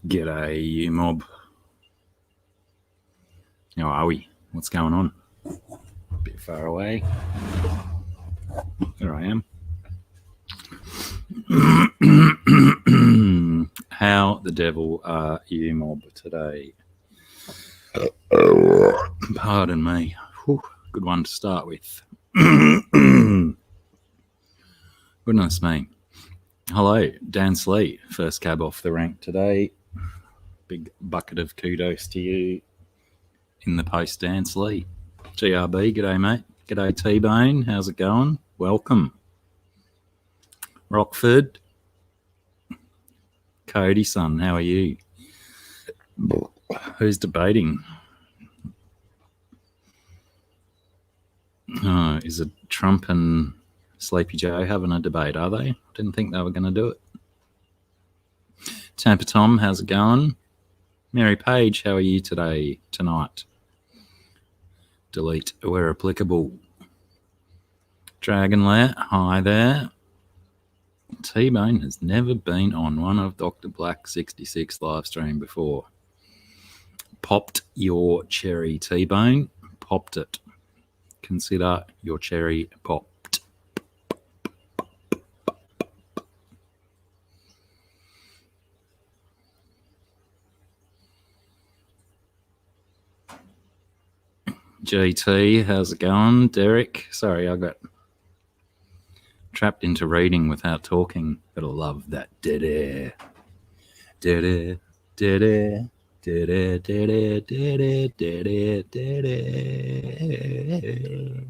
G'day, you mob. How are we? What's going on? A bit far away. There I am. How the devil are you, mob, today? Pardon me. Whew, good one to start with. Goodness me. Hello, Dan Slee. First cab off the rank today. Big bucket of kudos to you in the post, Dan Slee. GRB, g'day, mate. G'day, T-Bone. How's it going? Welcome. Rockford. Cody, son, how are you? Who's debating? Oh, is it Trump and Sleepy Joe having a debate, are they? Didn't think they were going to do it. Tampa Tom, how's it going? Mary Page, how are you tonight? Delete where applicable. Dragonlair, hi there. T-Bone has never been on one of Dr. Black 66 live stream before. Popped your cherry, T-Bone. Popped it. Consider your cherry popped. GT, how's it going? Derek, sorry, I got trapped into reading without talking, but I love that dead air. Dead air, dead air, dead air, dead air, dead air, dead air, dead air.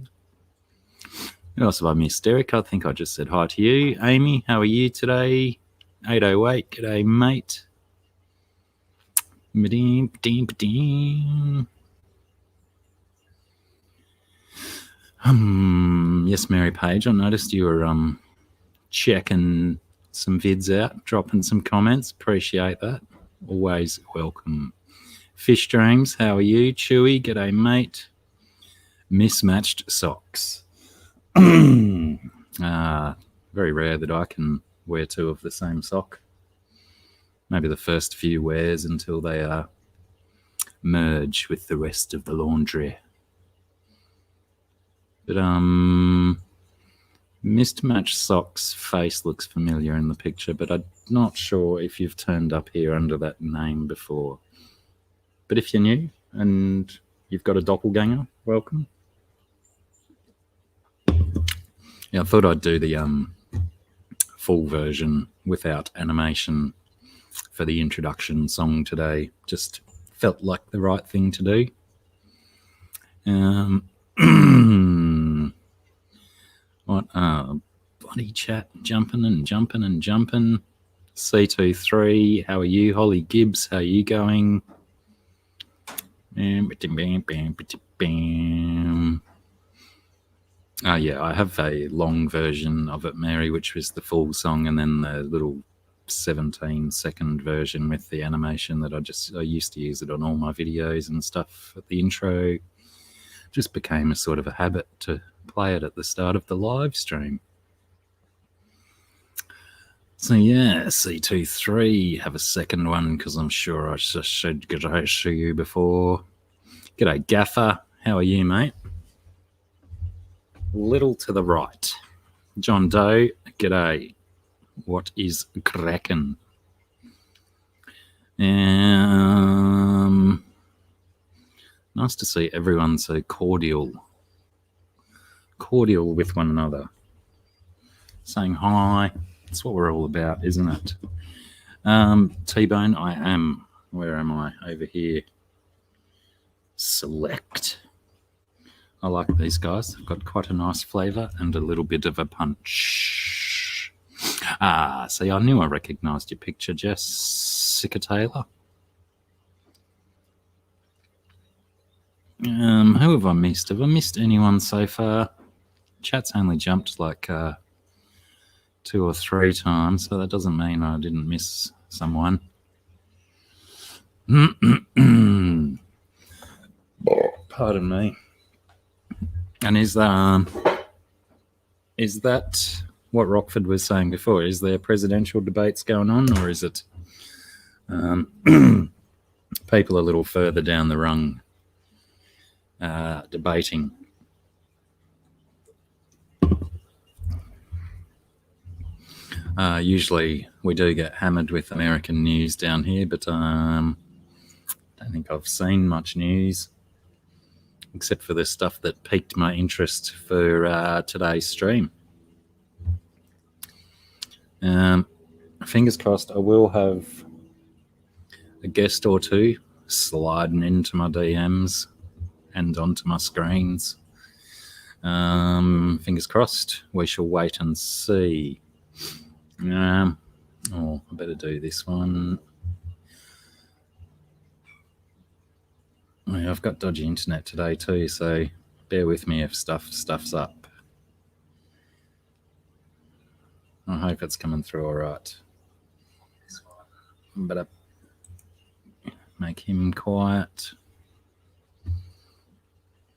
Who else have I missed? Derek, I think I just said hi to you. Amy, how are you today? 808, g'day, mate. Yes, Mary Page, I noticed you were checking some vids out, dropping some comments. Appreciate that. Always welcome. Fish Dreams, how are you? Chewy, g'day, mate. Mismatched socks. Very rare that I can wear two of the same sock. Maybe the first few wears until they merge with the rest of the laundry. But Mismatched Socks face looks familiar in the picture, but I'm not sure if you've turned up here under that name before. But if you're new and you've got a doppelganger, welcome. Yeah, I thought I'd do the full version without animation for the introduction song today. Just felt like the right thing to do. What bloody chat, jumping and jumping and jumping. C23, how are you? Holly Gibbs, how are you going? Yeah, I have a long version of it, Mary, which was the full song, and then the little 17-second version with the animation that I used to use it on all my videos and stuff at the intro. Just became a sort of a habit to play it at the start of the live stream. So yeah, C23, have a second one because I'm sure I should get to see you before. G'day, Gaffer. How are you, mate? Little to the right. John Doe, g'day. What is crackin'? Nice to see everyone so cordial with one another. Saying hi. That's what we're all about, isn't it? T-Bone, I am. Where am I? Over here. Select. I like these guys. They've got quite a nice flavour and a little bit of a punch. See, I knew I recognised your picture, Jessica Taylor. Who have I missed? Have I missed anyone so far? Chat's only jumped like 2 or 3 times, so that doesn't mean I didn't miss someone. Pardon me. And is that what Rockford was saying before? Is there presidential debates going on, or is it people a little further down the rung debating? Usually we do get hammered with American news down here, but I don't think I've seen much news except for the stuff that piqued my interest for today's stream. Fingers crossed I will have a guest or two sliding into my DMs and onto my screens. Fingers crossed. We shall wait and see. I better do this one. Yeah, I've got dodgy internet today too, so bear with me if stuff's up. I hope it's coming through all right. Better make him quiet.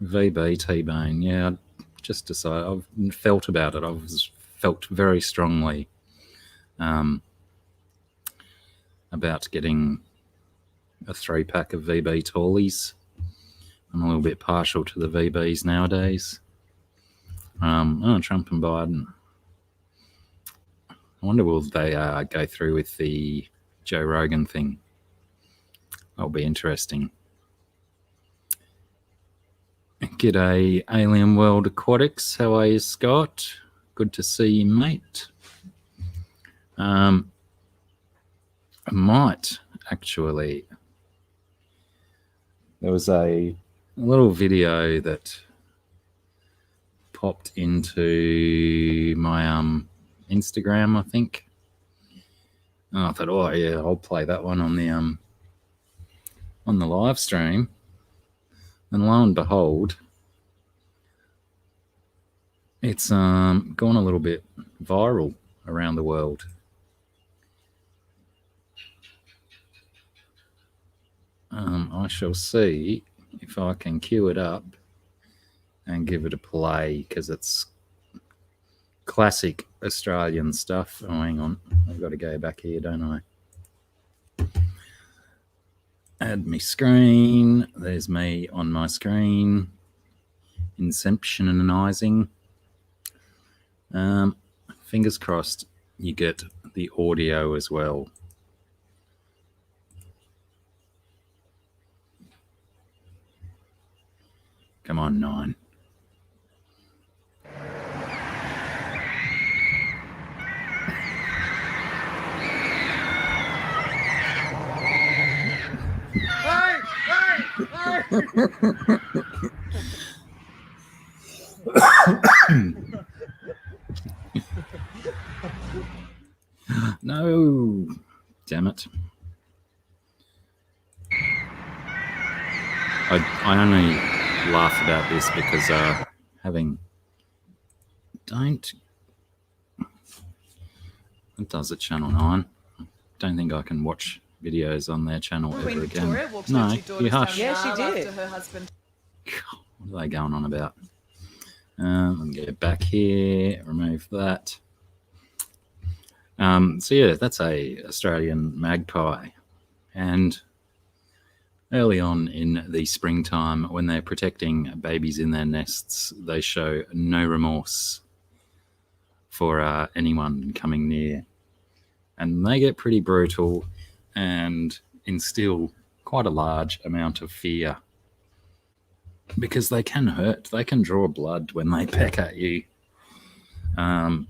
VB T-Bone, yeah, I just decided, I've felt about it. I've felt very strongly about getting a 3-pack of VB Tallies. I'm a little bit partial to the VBs nowadays. Trump and Biden. I wonder will they go through with the Joe Rogan thing. That'll be interesting. G'day, Alien World Aquatics. How are you, Scott? Good to see you, mate. I might actually. There was a little video that popped into my Instagram, I think. And I thought, oh yeah, I'll play that one on the live stream. And lo and behold, it's gone a little bit viral around the world. I shall see if I can queue it up and give it a play, because it's classic Australian stuff. Oh, hang on. I've got to go back here, don't I? Add me screen. There's me on my screen. Inceptionizing. Fingers crossed you get the audio as well. Come on, 9. No, damn it. I only laugh about this because it does at Channel 9. Don't think I can watch videos on their channel ever again. No, you hush. Yeah, she did. What are they going on about? Let me get back here, remove that. So yeah, that's a Australian magpie. And early on in the springtime, when they're protecting babies in their nests, they show no remorse for anyone coming near. And they get pretty brutal and instill quite a large amount of fear, because they can hurt. They can draw blood when they peck at you. And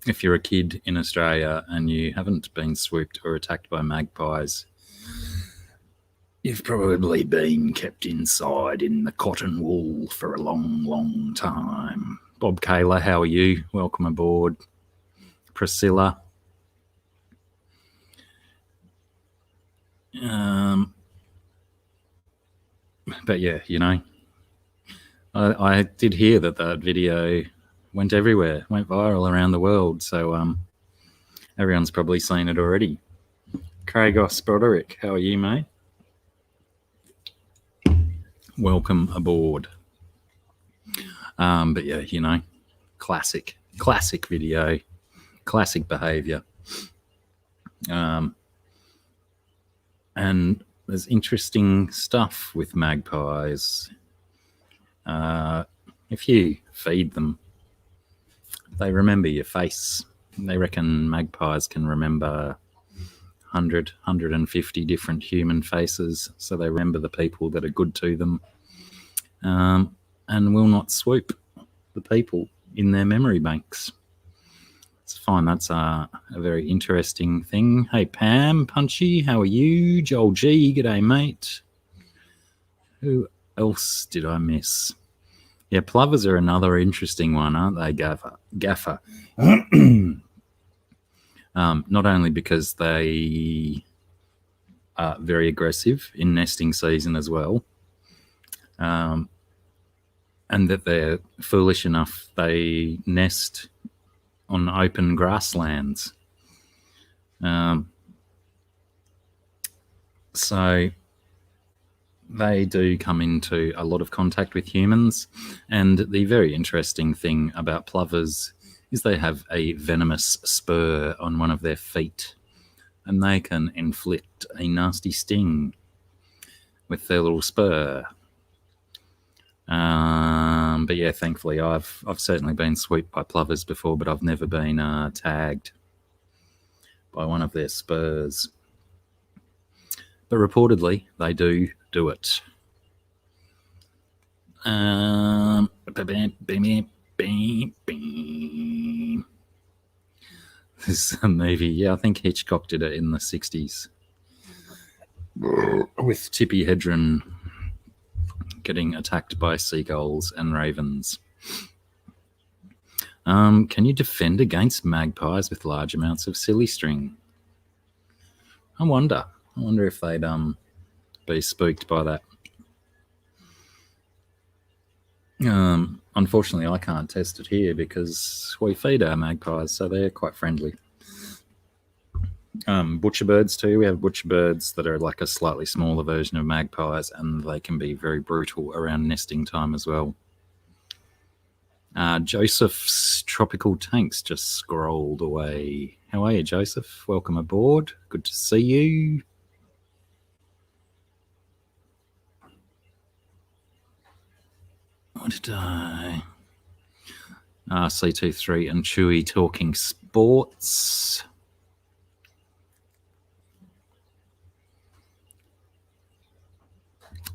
if you're a kid in Australia and you haven't been swooped or attacked by magpies, you've probably been kept inside in the cotton wool for a long, long time. Bob Kayla, how are you? Welcome aboard. Priscilla. But yeah, you know, I did hear that video went everywhere, went viral around the world. So everyone's probably seen it already. Craigos Broderick, how are you, mate? Welcome aboard. But yeah, you know, classic video, classic behavior. And there's interesting stuff with magpies. If you feed them, they remember your face. They reckon magpies can remember 100, 150 different human faces, so they remember the people that are good to them, and will not swoop the people in their memory banks. It's fine. That's a very interesting thing. Hey, Pam, Punchy, how are you? Joel G, g'day, mate. Who else did I miss? Yeah, plovers are another interesting one, aren't they, Gaffer? Not only because they are very aggressive in nesting season as well, and that they're foolish enough they nest on open grasslands. So they do come into a lot of contact with humans, and the very interesting thing about plovers is they have a venomous spur on one of their feet, and they can inflict a nasty sting with their little spur. But yeah, thankfully I've certainly been swooped by plovers before, but I've never been tagged by one of their spurs. But reportedly they do it. This is a movie. Yeah, I think Hitchcock did it in the 60s with Tippi Hedren getting attacked by seagulls and ravens. Can you defend against magpies with large amounts of silly string? I wonder if they'd be spooked by that. Unfortunately, I can't test it here because we feed our magpies, so they're quite friendly. Butcher birds too. We have butcher birds that are like a slightly smaller version of magpies, and they can be very brutal around nesting time as well. Joseph's Tropical Tanks just scrolled away. How are you, Joseph? Welcome aboard. Good to see you. What did I... C23 and Chewy talking sports.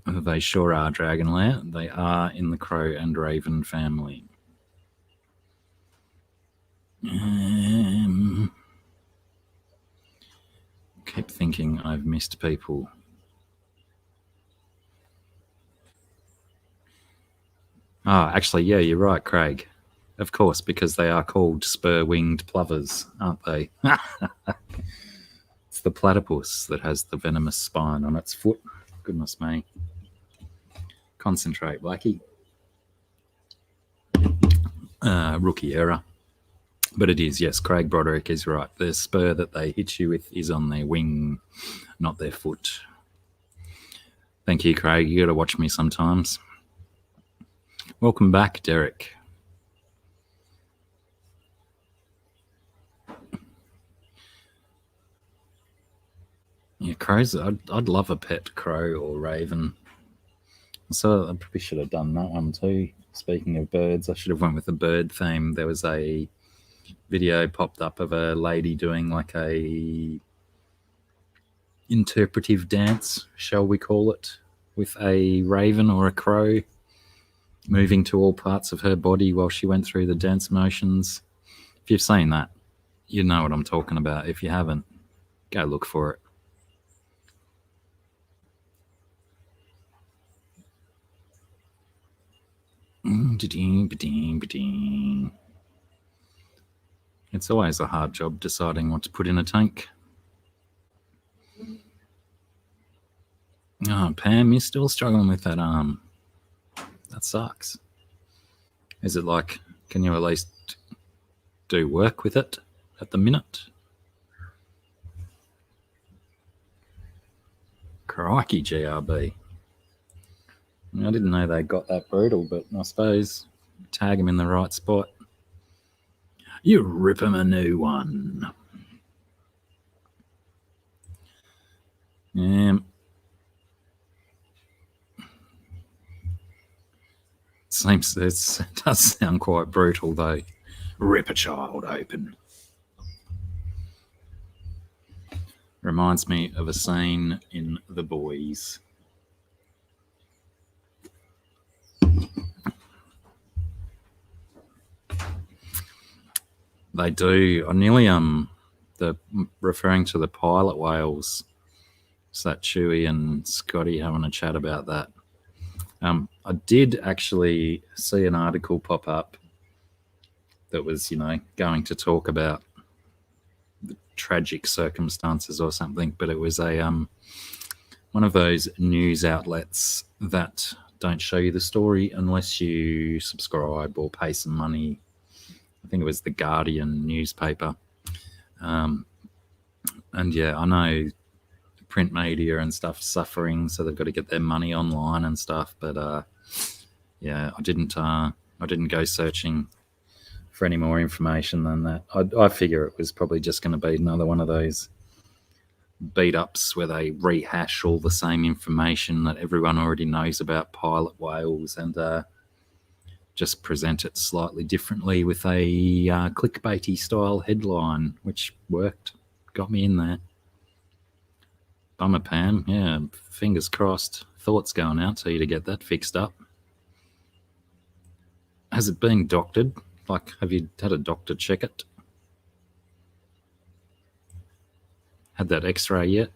They sure are, Dragonlair. They are in the crow and raven family. Keep thinking I've missed people. Actually, yeah, you're right, Craig. Of course, because they are called spur-winged plovers, aren't they? It's the platypus that has the venomous spine on its foot. Goodness me. Concentrate, Blacky. Rookie error. But it is, yes, Craig Broderick is right. The spur that they hit you with is on their wing, not their foot. Thank you, Craig. You got to watch me sometimes. Welcome back, Derek. Yeah, crows. I'd love a pet crow or raven. So I probably should have done that one too. Speaking of birds, I should have went with a bird theme. There was a video popped up of a lady doing like a interpretive dance, shall we call it, with a raven or a crow moving to all parts of her body while she went through the dance motions. If you've seen that, you know what I'm talking about. If you haven't, go look for it. It's always a hard job deciding what to put in a tank. Oh, Pam, you're still struggling with that arm. That sucks. Is it like, can you at least do work with it at the minute? Crikey, GRB. I didn't know they got that brutal, but I suppose tag him in the right spot. You rip him a new one. It does sound quite brutal, though. Rip a child open. Reminds me of a scene in The Boys. They do. I nearly referring to the pilot whales. It's that Chewy and Scotty having a chat about that. I did actually see an article pop up that was, going to talk about the tragic circumstances or something, but it was a one of those news outlets that don't show you the story unless you subscribe or pay some money. I think it was the Guardian newspaper. And yeah, I know print media and stuff suffering, so they've got to get their money online and stuff. But yeah, I didn't go searching for any more information than that. I figure it was probably just going to be another one of those beat ups where they rehash all the same information that everyone already knows about pilot whales and just present it slightly differently with a clickbaity style headline, which worked, got me in there. Bummer, Pam. Yeah, fingers crossed. Thoughts going out to you to get that fixed up. Has it been doctored? Like, have you had a doctor check it? Had that x-ray yet?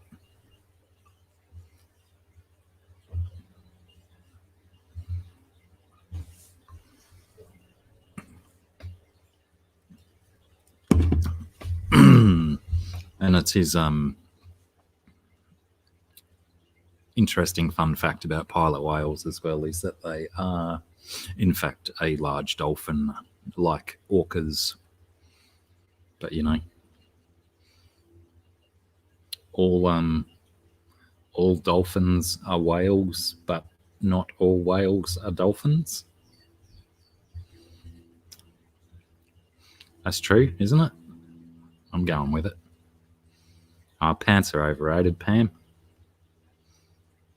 And it's his interesting fun fact about pilot whales as well is that they are, in fact, a large dolphin like orcas. But, you know, all dolphins are whales, but not all whales are dolphins. That's true, isn't it? I'm going with it. Pants are overrated, Pam.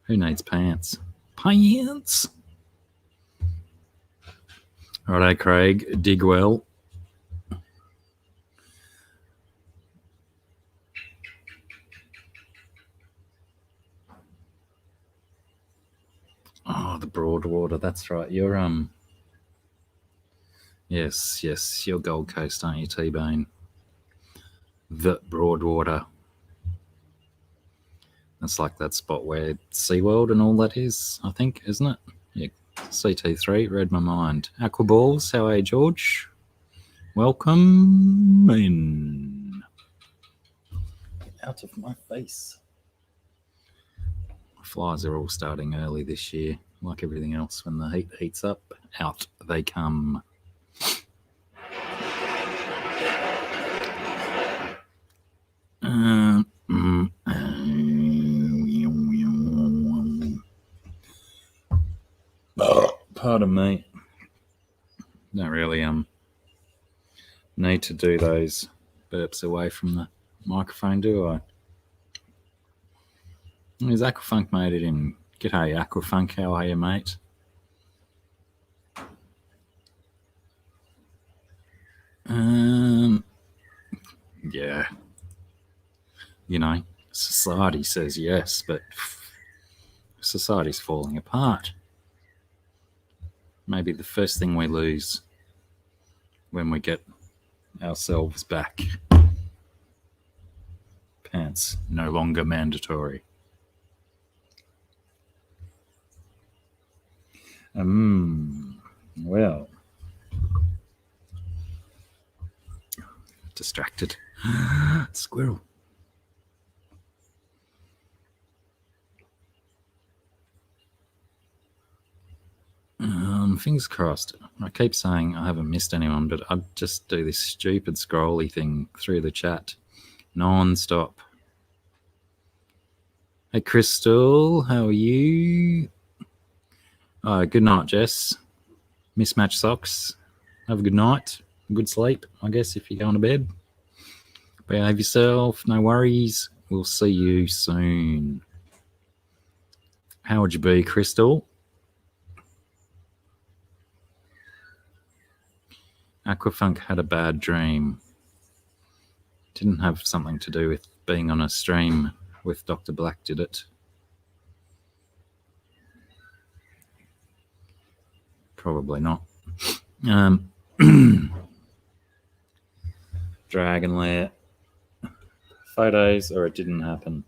Who needs pants? Pants! Righto, Craig. Dig well. Oh, the Broadwater. That's right. You're Yes, you're Gold Coast, aren't you, T-Bone? The Broadwater. That's like that spot where SeaWorld and all that is, I think, isn't it? Yeah. CT3, read my mind. Aquaballs, how are you, George? Welcome in. Out of my face. Flies are all starting early this year. Like everything else, when the heat heats up, out they come. Pardon me. Don't really need to do those burps away from the microphone, do I? Is Aquafunk made it in? G'day, Aquafunk. How are you, mate? Yeah. You know, society says yes, but society's falling apart. Maybe the first thing we lose when we get ourselves back. Pants no longer mandatory. Well, distracted. Squirrel. Fingers crossed. I keep saying I haven't missed anyone, but I just do this stupid scrolly thing through the chat non-stop. Hey, Crystal, how are you? Good night, Jess. Mismatched socks. Have a good night. Good sleep, I guess, if you're going to bed. Behave yourself. No worries. We'll see you soon. How would you be, Crystal? Aquafunk had a bad dream. Didn't have something to do with being on a stream with Dr. Black, did it? Probably not. Dragon Lair. Photos, or it didn't happen.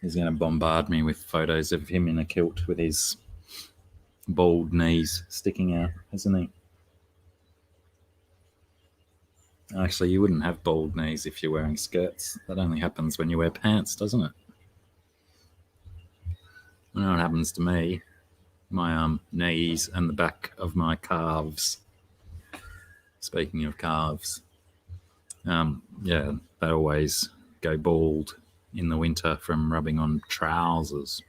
He's going to bombard me with photos of him in a kilt with his bald knees sticking out, isn't he? Actually, you wouldn't have bald knees if you're wearing skirts. That only happens when you wear pants, doesn't it? You know what happens to me? My knees and the back of my calves. Speaking of calves, yeah, they always go bald in the winter from rubbing on trousers.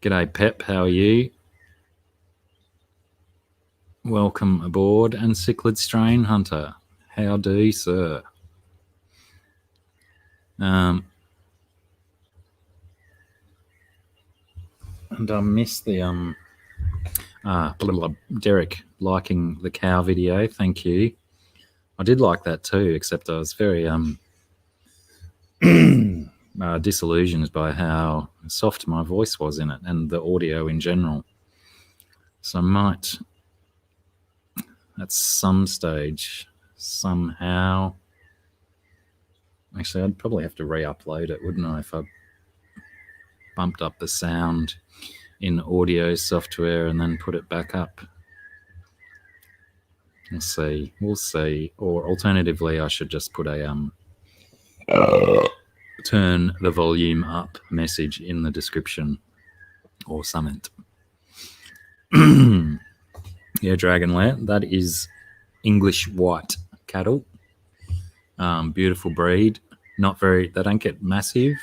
G'day, Pep. How are you? Welcome aboard. And Cichlid Strain Hunter. How do, sir? And I missed the Derek liking the cow video. Thank you. I did like that too, except I was very disillusioned by how soft my voice was in it and the audio in general. So I might, at some stage, somehow... Actually, I'd probably have to re-upload it, wouldn't I, if I bumped up the sound in audio software and then put it back up. We'll see. Or alternatively, I should just put a turn the volume up message in the description or something. Yeah, Dragonlair, that is English white cattle. Beautiful breed. They don't get massive,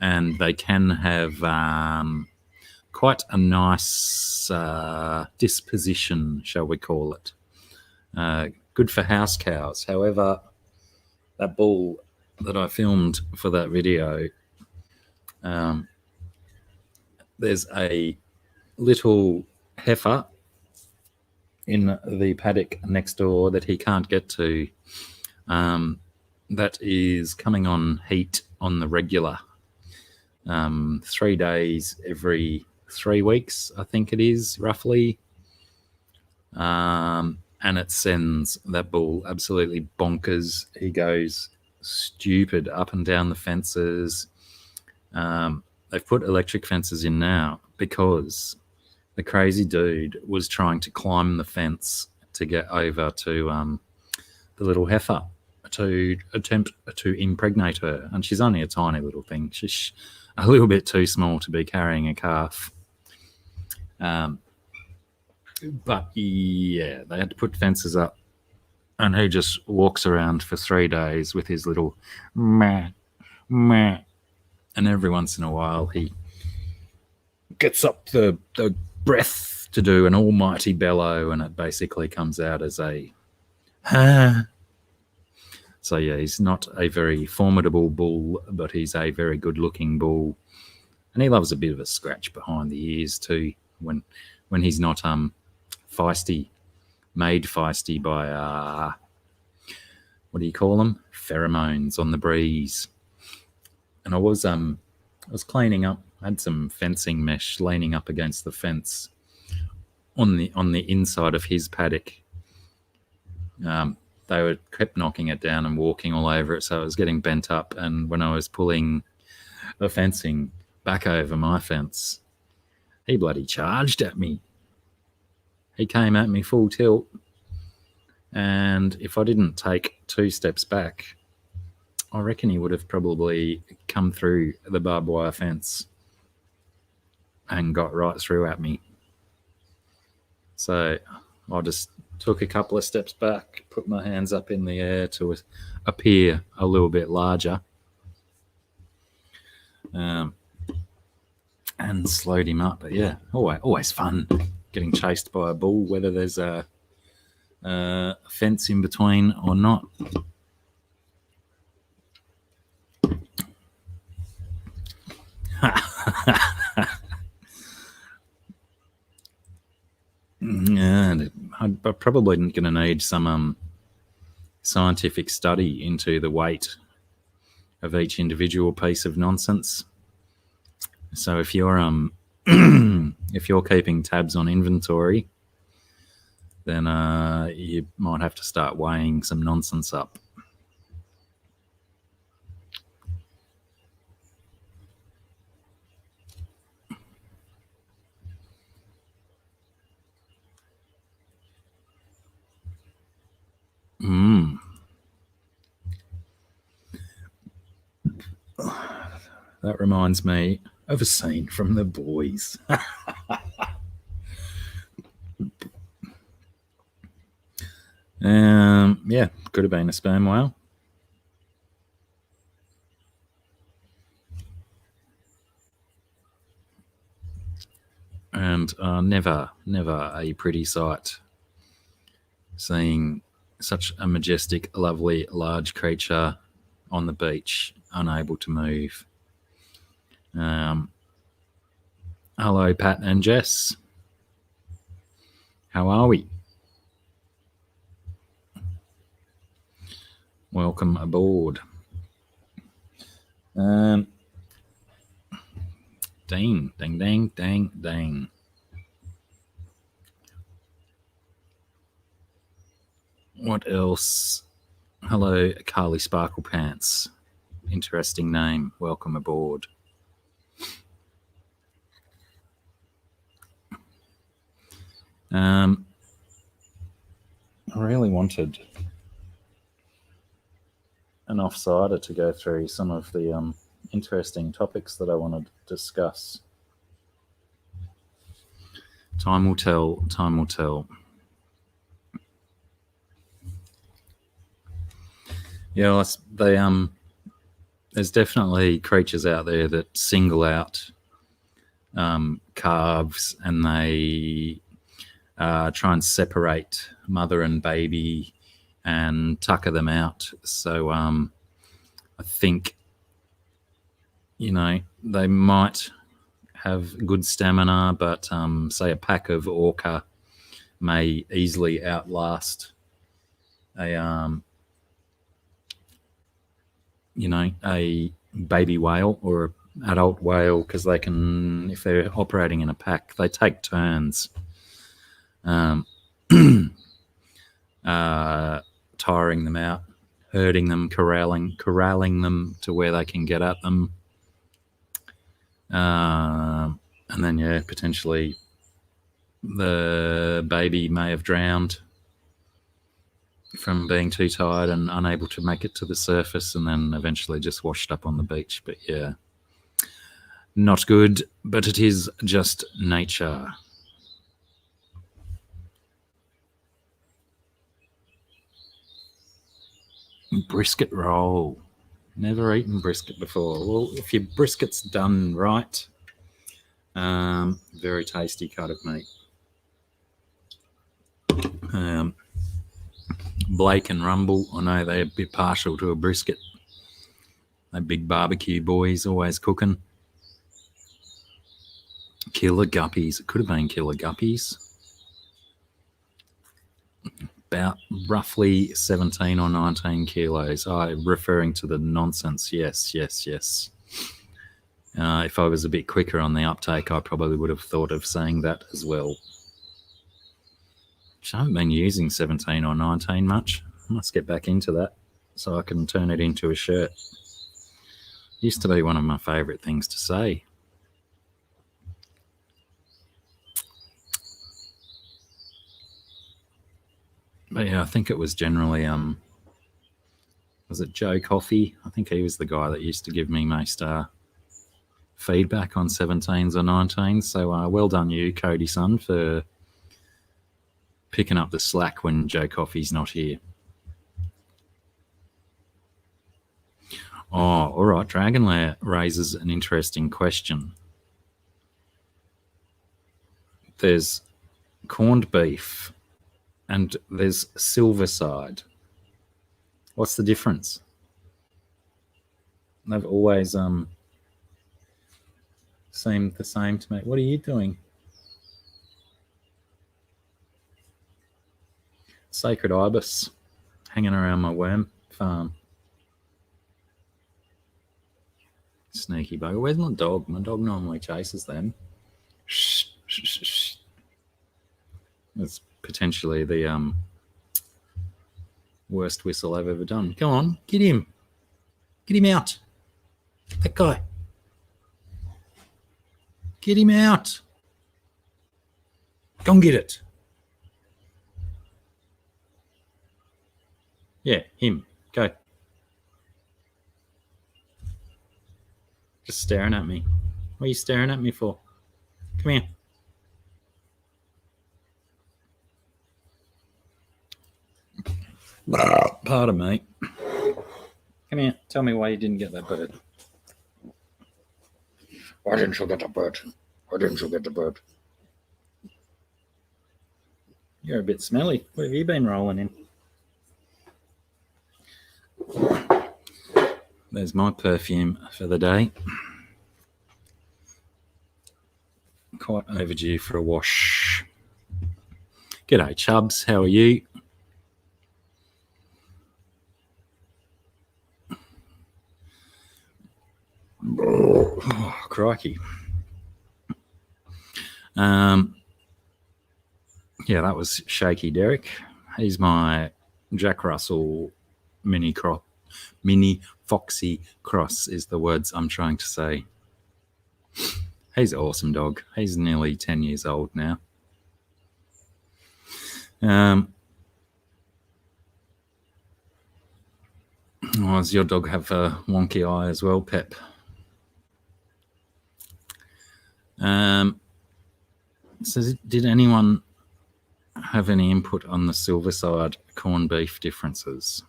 and they can have quite a nice disposition, shall we call it. Good for house cows. However, that bull that I filmed for that video, there's a little heifer in the paddock next door that he can't get to. That is coming on heat on the regular. 3 days every 3 weeks, I think it is, roughly. And it sends that bull absolutely bonkers. He goes stupid up and down the fences. They've put electric fences in now because the crazy dude was trying to climb the fence to get over to the little heifer to attempt to impregnate her. And she's only a tiny little thing. She's a little bit too small to be carrying a calf. But yeah, they had to put fences up, and he just walks around for 3 days with his little meh, meh. And every once in a while he gets up the breath to do an almighty bellow, and it basically comes out as a So yeah, he's not a very formidable bull, but he's a very good looking bull. And he loves a bit of a scratch behind the ears too, when he's not feisty, made feisty by what do you call them? Pheromones on the breeze. And I was cleaning up. I had some fencing mesh leaning up against the fence on the inside of his paddock. They kept knocking it down and walking all over it, so it was getting bent up. And when I was pulling the fencing back over my fence, he bloody charged at me. He came at me full tilt, and if I didn't take 2 steps back, I reckon he would have probably come through the barbed wire fence and got right through at me. So I just took a couple of steps back, put my hands up in the air to appear a little bit larger, and slowed him up. But yeah, always fun getting chased by a bull, whether there's a fence in between or not. And I'm probably going to need some scientific study into the weight of each individual piece of nonsense. So if you're if you're keeping tabs on inventory, then you might have to start weighing some nonsense up. That reminds me of a scene from The Boys. Yeah, could have been a sperm whale. And never a pretty sight, seeing such a majestic, lovely, large creature on the beach, unable to move. Hello, Pat and Jess. How are we? Welcome aboard. Ding, ding, ding, ding, ding. What else? Hello, Carly Sparkle Pants. Interesting name. Welcome aboard. I really wanted an offsider to go through some of the interesting topics that I wanted to discuss. Time will tell. Time will tell. Yeah, there's definitely creatures out there that single out calves, and they try and separate mother and baby and tucker them out. So I think, they might have good stamina, but say a pack of orca may easily outlast a baby whale or adult whale, because they can, if they're operating in a pack, they take turns tiring them out, herding them, corralling them to where they can get at them, and then potentially the baby may have drowned from being too tired and unable to make it to the surface, and then eventually just washed up on the beach. But yeah, not good, but it is just nature. Brisket roll. Never eaten brisket before. Well, if your brisket's done right, very tasty cut of meat. Blake and Rumble, I know they're a bit partial to a brisket. They're big barbecue boys, always cooking. Killer guppies. It could have been killer guppies. About roughly 17 or 19 kilos. Referring to the nonsense. Yes. If I was a bit quicker on the uptake, I probably would have thought of saying that as well. I haven't been using 17 or 19 much. I must get back into that so I can turn it into a shirt. Used to be one of my favourite things to say. But yeah, I think it was generally, was it Joe Coffey? I think he was the guy that used to give me most feedback on 17s or 19s. So well done you, Cody son, for picking up the slack when Joe Coffey's not here. Oh, all right. Dragonlair raises an interesting question. There's corned beef and there's Silverside. What's the difference? They've always seemed the same to me. What are you doing? Sacred ibis hanging around my worm farm. Sneaky bugger. Where's my dog? My dog normally chases them. Shh. It's potentially the worst whistle I've ever done. Go on, get him. Get him out. That guy. Get him out. Go and get it. Yeah, him. Go. Just staring at me. What are you staring at me for? Come here. Pardon me. Come here. Tell me why you didn't get that bird. Why didn't you get the bird? Why didn't you get the bird? You're a bit smelly. What have you been rolling in? There's my perfume for the day. Quite overdue for a wash. G'day, Chubbs. How are you? Oh, crikey. Yeah, that was Shaky Derek. He's my Jack Russell mini Foxy Cross is the words I'm trying to say. He's an awesome dog. He's nearly 10 years old now. Does your dog have a wonky eye as well, Pep? So did anyone have any input on the Silverside corned beef differences?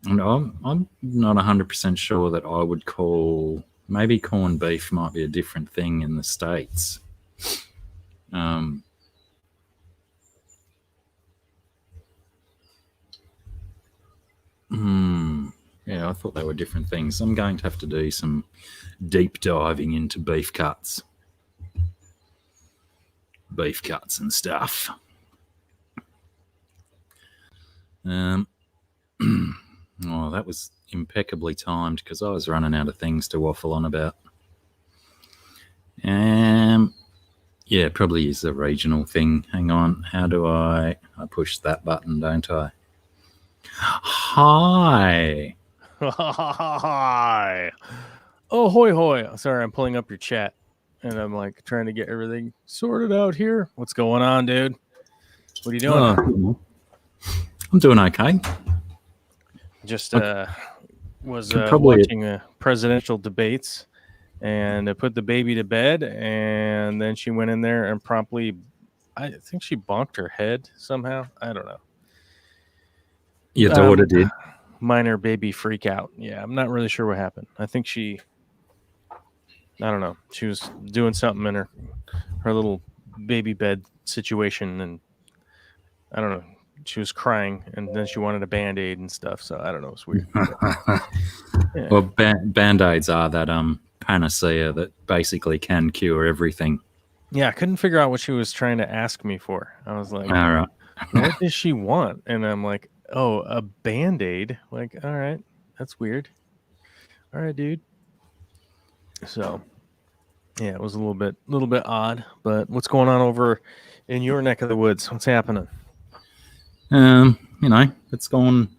And I'm not 100% sure that I would call, maybe corned beef might be a different thing in the States. Yeah, I thought they were different things. I'm going to have to do some deep diving into beef cuts and stuff. Oh, that was impeccably timed because I was running out of things to waffle on about. Yeah, probably is a regional thing. Hang on, how do I push that button, don't I? Hi. Hi. Oh, hoy hoy. Sorry, I'm pulling up your chat and I'm like trying to get everything sorted out here. What's going on, dude? What are you doing? I'm doing okay. Just was watching presidential debates and I put the baby to bed and then she went in there and promptly, I think she bonked her head somehow. I don't know. Your daughter did? Minor baby freak out. Yeah, I'm not really sure what happened. I think I don't know. She was doing something in her little baby bed situation and I don't know. She was crying and then she wanted a Band-Aid and stuff. So I don't know. It's weird. Yeah. Well, Band-Aids are that panacea that basically can cure everything. Yeah, I couldn't figure out what she was trying to ask me for. I was like, all right. What does she want? And I'm like, oh, a Band-Aid. Like, all right, that's weird. All right, dude. So, yeah, it was a little bit odd. But what's going on over in your neck of the woods? What's happening? It's gone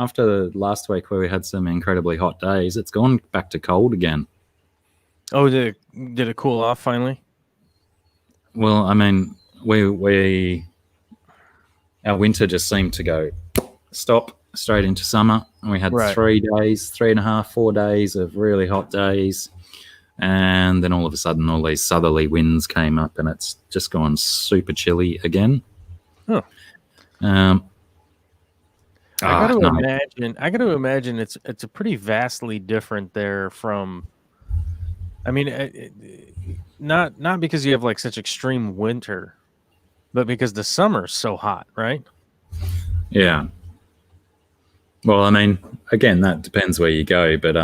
after last week where we had some incredibly hot days. It's gone back to cold again. Oh, did it cool off finally? Well, I mean, our winter just seemed to go stop straight into summer. And we had 3 days, 3.5, 4 days of really hot days. And then all of a sudden, all these southerly winds came up and it's just gone super chilly again. Huh. I got to imagine it's a pretty vastly different there from, I mean, not because you have like such extreme winter, but because the summer's so hot, right? Yeah. Well, I mean, again, that depends where you go, but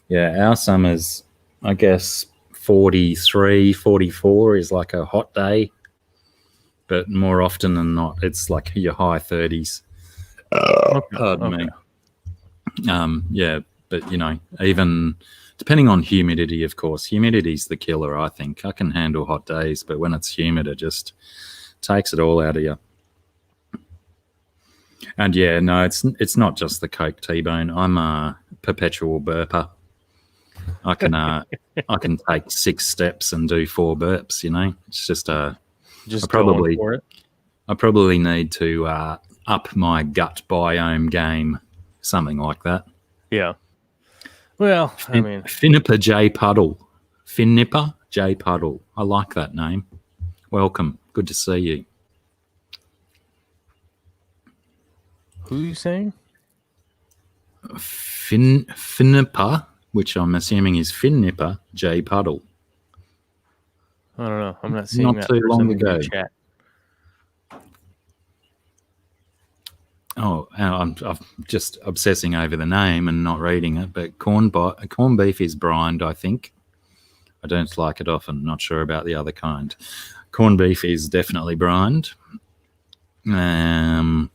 yeah, our summers, I guess 43, 44 is like a hot day, but more often than not, it's like your high 30s. Pardon me. Yeah, but even depending on humidity, of course, humidity's the killer. I think I can handle hot days, but when it's humid, it just takes it all out of you. And yeah, no, it's not just the Coke T-bone. I'm a perpetual burper. I can take 6 steps and do 4 burps. It's just I probably need to up my gut biome game, something like that. Yeah. Well, I mean, Finnipper J Puddle. Finnipper J Puddle. I like that name. Welcome. Good to see you. Who are you saying? Finnipper, which I'm assuming is Finnipper J Puddle. I don't know. I'm not seeing not that too long ago. in the chat. Oh, I'm just obsessing over the name and not reading it. But corned beef is brined, I think. I don't like it often. Not sure about the other kind. Corned beef is definitely brined. Where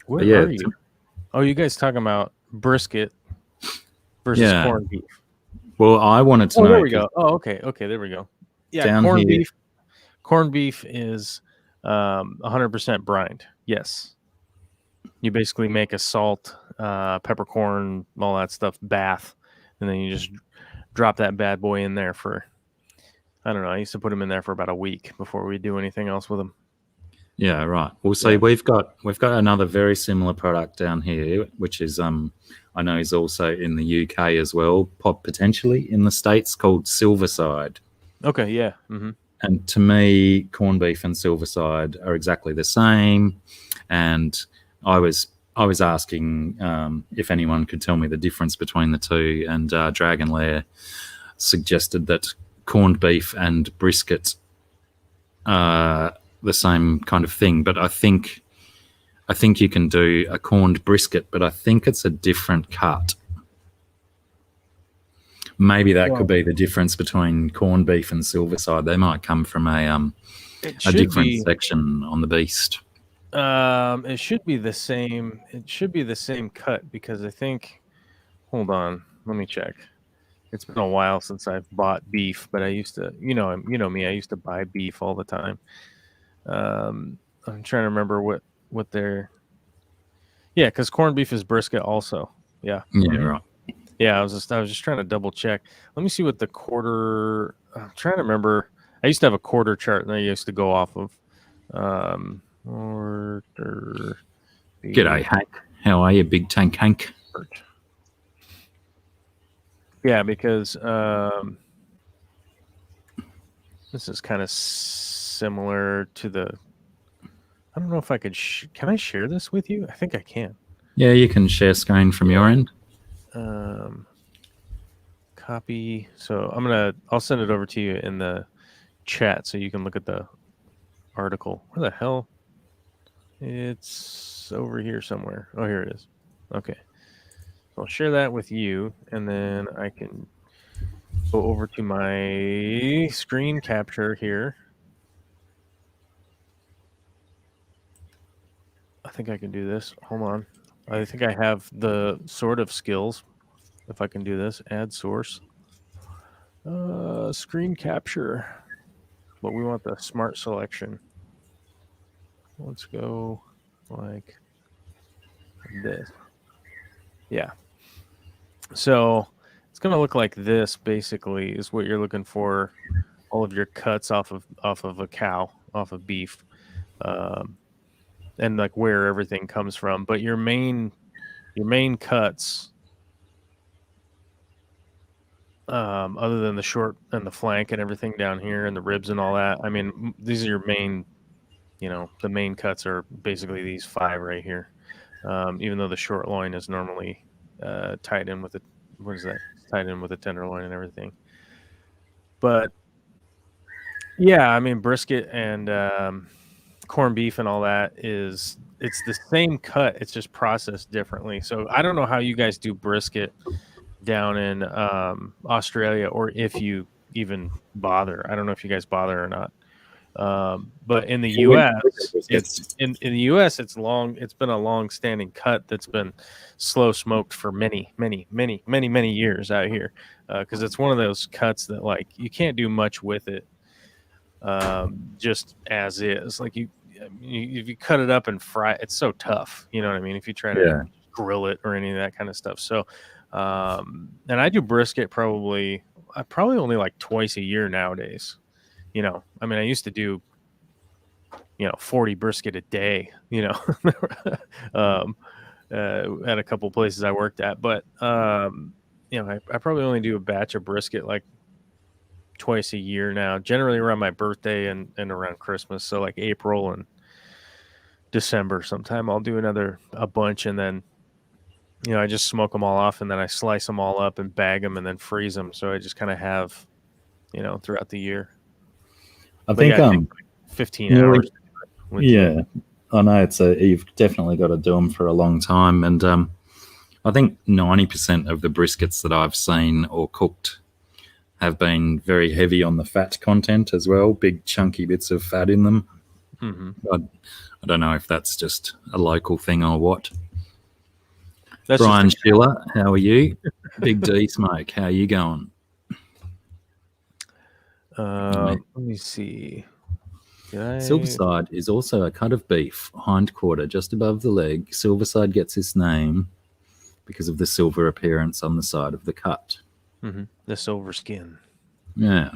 are you? Oh, you guys talking about brisket? versus Yeah. corned beef. Well, I wanted to Oh, know. there we go. Oh, okay, there we go. Yeah, Down corned here- beef. Corned beef is 100% brined. Yes. You basically make a salt, peppercorn, all that stuff bath, and then you just drop that bad boy in there for, I don't know. I used to put them in there for about a week before we do anything else with them. Yeah, right. Well, so Yeah. we've got another very similar product down here, which is I know is also in the UK as well, potentially in the States, called Silverside. Okay, yeah. Mm-hmm. And to me, corned beef and Silverside are exactly the same. And I was asking if anyone could tell me the difference between the two, and Dragon Lair suggested that corned beef and brisket are the same kind of thing. But I think you can do a corned brisket, but I think it's a different cut. Maybe that could be the difference between corned beef and Silverside. They might come from a different section on the beast. It should be the same. It should be the same cut, because I think. Hold on, let me check. It's been a while since I've bought beef, but I used to. You know me. I used to buy beef all the time. I'm trying to remember what they're. Yeah, because corned beef is brisket also. Yeah. Yeah, right. Yeah, I was just trying to double check. Let me see what the quarter. I'm trying to remember. I used to have a quarter chart, and I used to go off of. Order. G'day, Hank. How are you, Big Tank Hank? Yeah, because this is kind of similar to the. I don't know if I could. Can I share this with you? I think I can. Yeah, you can share screen from your end. Copy. So I'll send it over to you in the chat so you can look at the article. Where the hell? It's over here somewhere. Oh, here it is. Okay. I'll share that with you, and then I can go over to my screen capture here. I think I can do this. Hold on. I think I have the sort of skills. If I can do this, add source. Screen capture. But we want the smart selection. Let's go like this. Yeah. So it's going to look like this, basically, is what you're looking for. All of your cuts off of a cow, off of beef, and like where everything comes from. But your main cuts, other than the short and the flank and everything down here and the ribs and all that, I mean, these are your main, the main cuts are basically these 5 right here. Even though the short loin is normally tied in with tied in with a tenderloin and everything. But yeah, I mean, brisket and corned beef and all that it's the same cut. It's just processed differently. So I don't know how you guys do brisket down in Australia, or if you even bother. I don't know if you guys bother or not. But in the U.S., it's been a long-standing cut that's been slow smoked for many years out here, because it's one of those cuts that, like, you can't do much with it, just as is. Like, if you cut it up and fry, it's so tough. You know what I mean? If you try to grill it or any of that kind of stuff. So, and I do brisket probably only like twice a year nowadays. I mean, I used to do, 40 brisket a day, at a couple places I worked at. But, I probably only do a batch of brisket like twice a year now, generally around my birthday and around Christmas. So like April and December sometime I'll do a bunch, and then, I just smoke them all off, and then I slice them all up and bag them and then freeze them. So I just kind of have, throughout the year. I think 15 hours. Yeah, I know you've definitely got to do them for a long time, and I think 90% of the briskets that I've seen or cooked have been very heavy on the fat content as well. Big chunky bits of fat in them. Mm-hmm. I don't know if that's just a local thing or what. That's Brian Schiller, how are you? Big D Smoke, how you going? Let me see. Silverside is also a cut of beef, hind quarter, just above the leg. Silverside gets its name because of the silver appearance on the side of the cut. The silver skin. Yeah.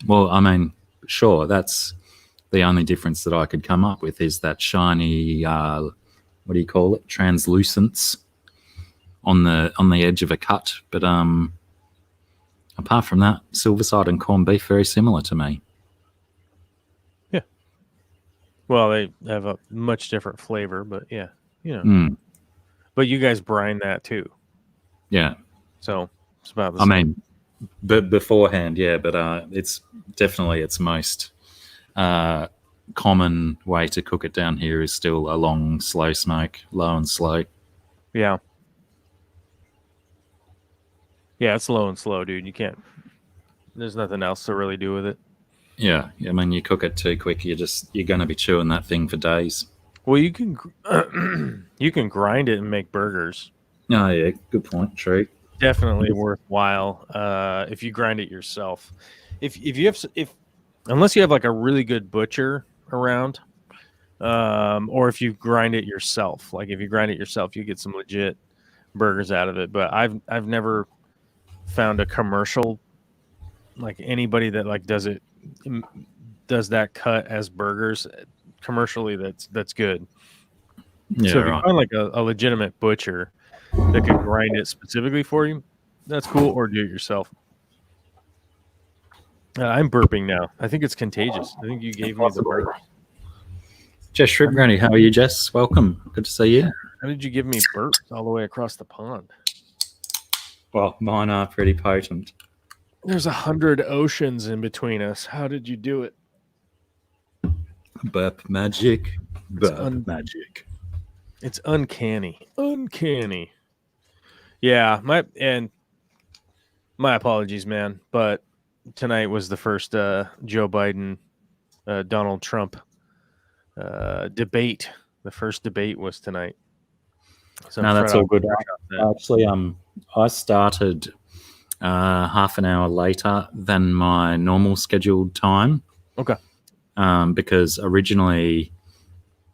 Well, I mean, sure, that's the only difference that I could come up with is that shiny, what do you call it, translucence on the edge of a cut. But apart from that, Silverside and corned beef very similar to me. Yeah. Well, they have a much different flavor, but yeah, you know. But you guys brine that too. Yeah. So it's about the same. I mean, but beforehand, yeah, but it's definitely its most common way to cook it down here is still a long, slow smoke, low and slow. Yeah. Yeah, it's low and slow, dude. You can't. There's nothing else to really do with it. Yeah, I mean, you cook it too quick, you're going to be chewing that thing for days. Well, you can grind it and make burgers. Oh yeah, good point. True. Definitely worthwhile if you grind it yourself. Unless you have like a really good butcher around, or if you grind it yourself. Like if you grind it yourself, you get some legit burgers out of it. But I've never found a commercial, like anybody that like does that cut as burgers commercially that's good. Yeah, so if you right. find like a legitimate butcher that can grind it specifically for you, that's cool, or do it yourself. I'm burping now. I think it's contagious. I think you gave me the burp. Jess Shrimp Granny, how are you, Jess? Welcome. Good to see you. How did you give me burps all the way across the pond? Well, mine are pretty potent. There's 100 oceans in between us. How did you do it? Burp magic. Burp magic. It's uncanny. Uncanny. Yeah, my apologies, man. But tonight was the first Joe Biden, Donald Trump debate. The first debate was tonight. So no, that's all good. Actually, I started half an hour later than my normal scheduled time. Okay. Because originally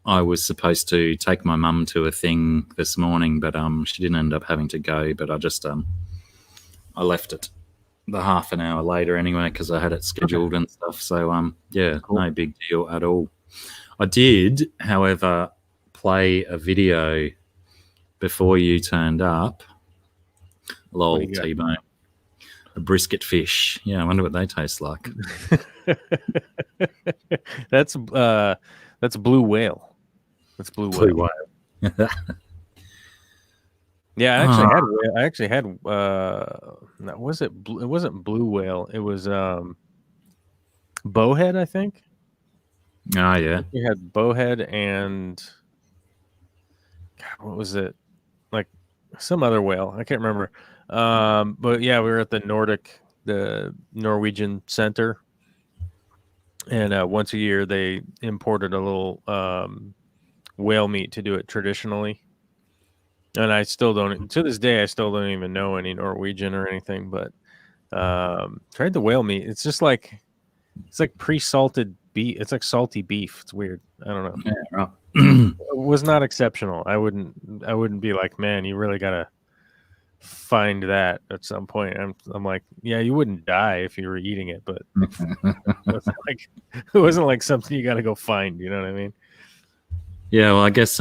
I was supposed to take my mum to a thing this morning, but she didn't end up having to go. But I just I left it the half an hour later anyway because I had it scheduled and stuff. So yeah, cool. No big deal at all. I did, however, play a video before you turned up. Lol, T-bone. A brisket fish. Yeah, I wonder what they taste like. That's blue whale. That's blue whale. Yeah, I actually had was it? It wasn't blue whale. It was bowhead, I think. Oh yeah. We had bowhead and God, what was it? Like some other whale. I can't remember. But yeah, we were at the Norwegian Center, and once a year they imported a little whale meat to do it traditionally. And I still don't, to this day, I still don't even know any Norwegian or anything. But tried the whale meat. It's just like pre-salted beef. It's like salty beef. It's weird. I don't know. Yeah, right. It was not exceptional. I wouldn't be like, man, you really gotta find that at some point. I'm like, yeah, you wouldn't die if you were eating it, but it wasn't like something you gotta go find. You know what I mean? Yeah, well, I guess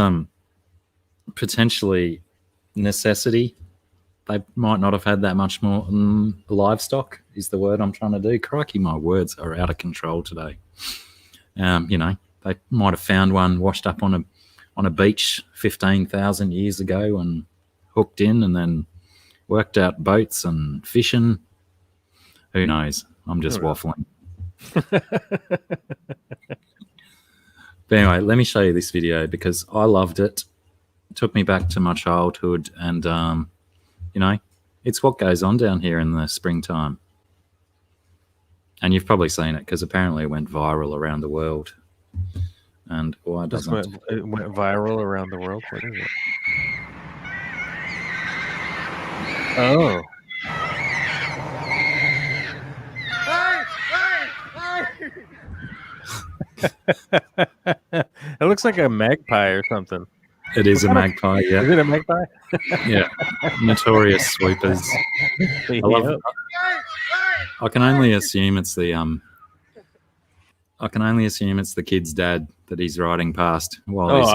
potentially necessity. They might not have had that much more livestock is the word I'm trying to do. Crikey, my words are out of control today. They might have found one washed up on a beach 15,000 years ago and hooked in and then worked out boats and fishing. Who knows? I'm just waffling. But anyway, let me show you this video because I loved it. It took me back to my childhood and, it's what goes on down here in the springtime. And you've probably seen it because apparently it went viral around the world. And why doesn't it went viral around the world? What is it? Oh, It looks like a magpie or something. It is a magpie, Is yeah. it a magpie? Yeah. Notorious swoopers. I love Yep. I can only assume it's the kid's dad that he's riding past while Oh, he's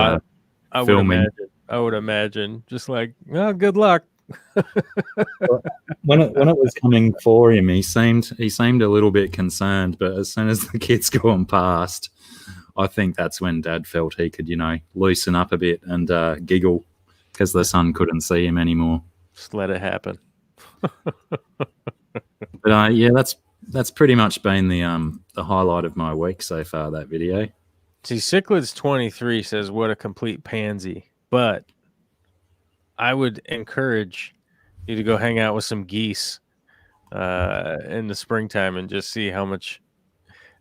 I would filming. imagine. I would imagine. Just like, oh, good luck. When it was coming for him, he seemed a little bit concerned, but as soon as the kid's gone past, I think that's when Dad felt he could, loosen up a bit and giggle because the son couldn't see him anymore. Just let it happen. But yeah, that's pretty much been the highlight of my week so far. That video. See, Cichlids23 says, "What a complete pansy!" But I would encourage you to go hang out with some geese in the springtime and just see how much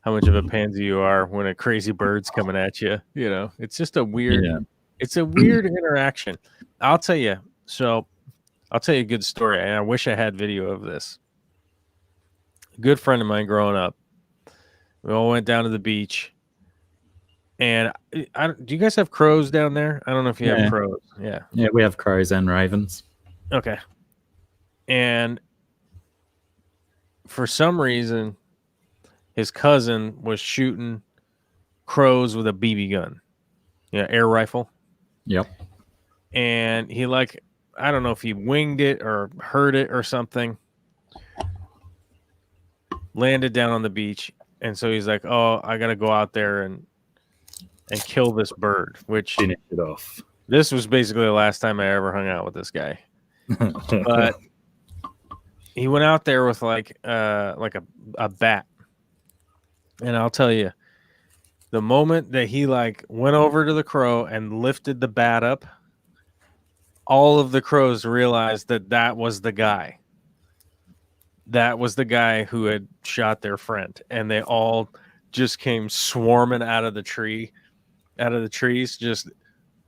of a pansy you are when a crazy bird's coming at you. It's just a weird. Yeah. It's a weird interaction. I'll tell you. So, I'll tell you a good story, and I wish I had video of this. A good friend of mine growing up, we all went down to the beach. And do you guys have crows down there? I don't know if you have crows. Yeah. Yeah, we have crows and ravens. Okay. And for some reason, his cousin was shooting crows with a BB gun. Yeah, air rifle. Yep. And he I don't know if he winged it or heard it or something. Landed down on the beach. And so he's like, oh, I got to go out there and kill this bird, which finish it off. This was basically the last time I ever hung out with this guy. But he went out there with like a bat. And I'll tell you, the moment that he went over to the crow and lifted the bat up, all of the crows realized that was the guy. That was the guy who had shot their friend. And they all just came swarming out of the trees, just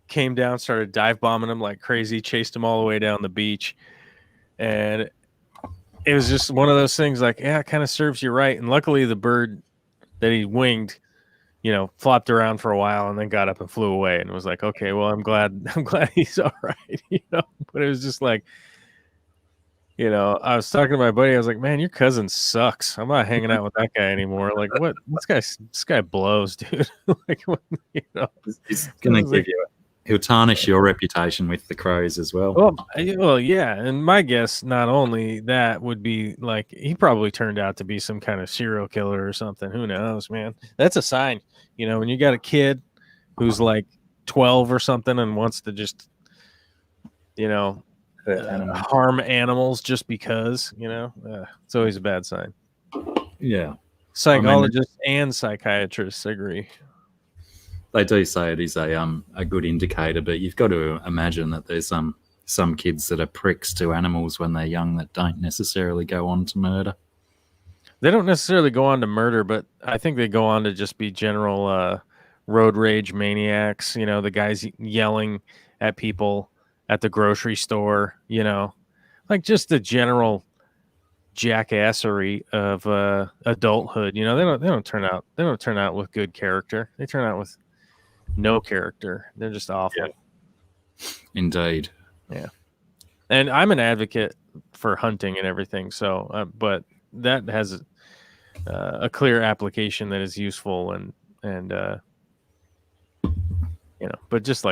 came down, started dive bombing him like crazy, chased him all the way down the beach. And it was just one of those things it kind of serves you right. And luckily the bird that he winged, flopped around for a while and then got up and flew away. And it was like, okay, well, I'm glad he's all right, But it was just like, I was talking to my buddy. I was like, man, your cousin sucks. I'm not hanging out with that guy anymore. Like, what? This guy blows, dude. He's going to give you he'll tarnish your reputation with the crows as well. Well, yeah. And my guess, not only that, would be he probably turned out to be some kind of serial killer or something. Who knows, man? That's a sign. When you got a kid who's 12 or something and wants to just, harm animals just because, it's always a bad sign. Yeah. Psychologists and psychiatrists agree. They do say it is a good indicator, but you've got to imagine that there's some kids that are pricks to animals when they're young that don't necessarily go on to murder. They don't necessarily go on to murder, but I think they go on to just be general road rage maniacs. The guys yelling at people at the grocery store, just the general jackassery of adulthood. They don't turn out with good character. They turn out with no character. They're just awful. Yeah. Indeed. Yeah. And I'm an advocate for hunting and everything. So, but that has a clear application that is useful and but just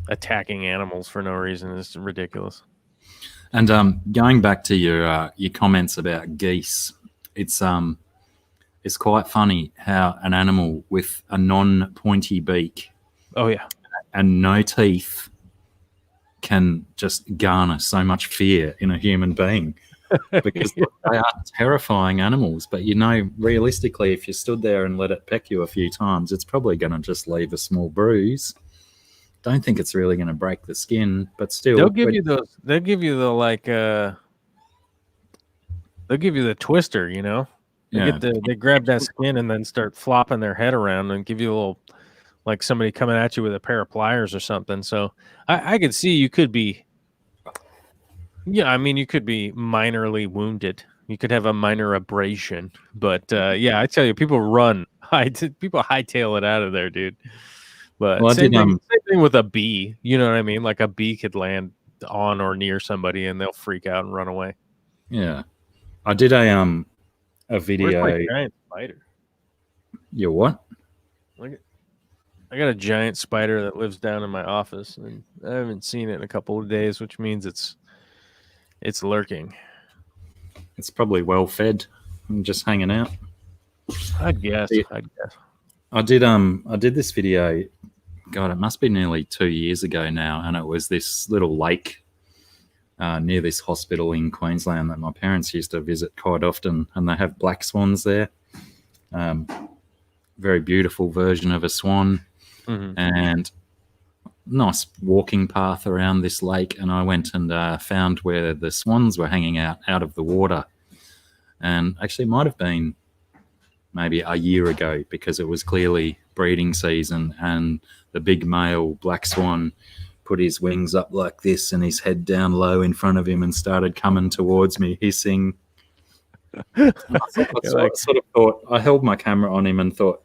attacking animals for no reason is ridiculous. And going back to your comments about geese, it's quite funny how an animal with a non-pointy beak, and no teeth, can just garner so much fear in a human being because they are terrifying animals. But realistically, if you stood there and let it peck you a few times, it's probably going to just leave a small bruise. Don't think it's really going to break the skin, but still, they'll give you the twister, They grab that skin and then start flopping their head around and give you a little, like somebody coming at you with a pair of pliers or something. So I could see you could be, you could be minorly wounded. You could have a minor abrasion, but I tell you, people run people hightail it out of there, dude. But Well, same thing with a bee. You know what I mean? Like a bee could land on or near somebody, and they'll freak out and run away. Yeah, I did a video. Where's my giant spider? You what? I got a giant spider that lives down in my office, and I haven't seen it in a couple of days, which means it's lurking. It's probably well fed and just hanging out. I'd guess. I did this video. God, it must be nearly 2 years ago now, and it was this little lake near this hospital in Queensland that my parents used to visit quite often, and they have black swans there. Very beautiful version of a swan, and nice walking path around this lake. And I went and found where the swans were hanging out of the water, and actually might have been maybe a year ago, because it was clearly breeding season, and the big male black swan put his wings up like this and his head down low in front of him and started coming towards me, hissing. I sort of thought, I held my camera on him and thought,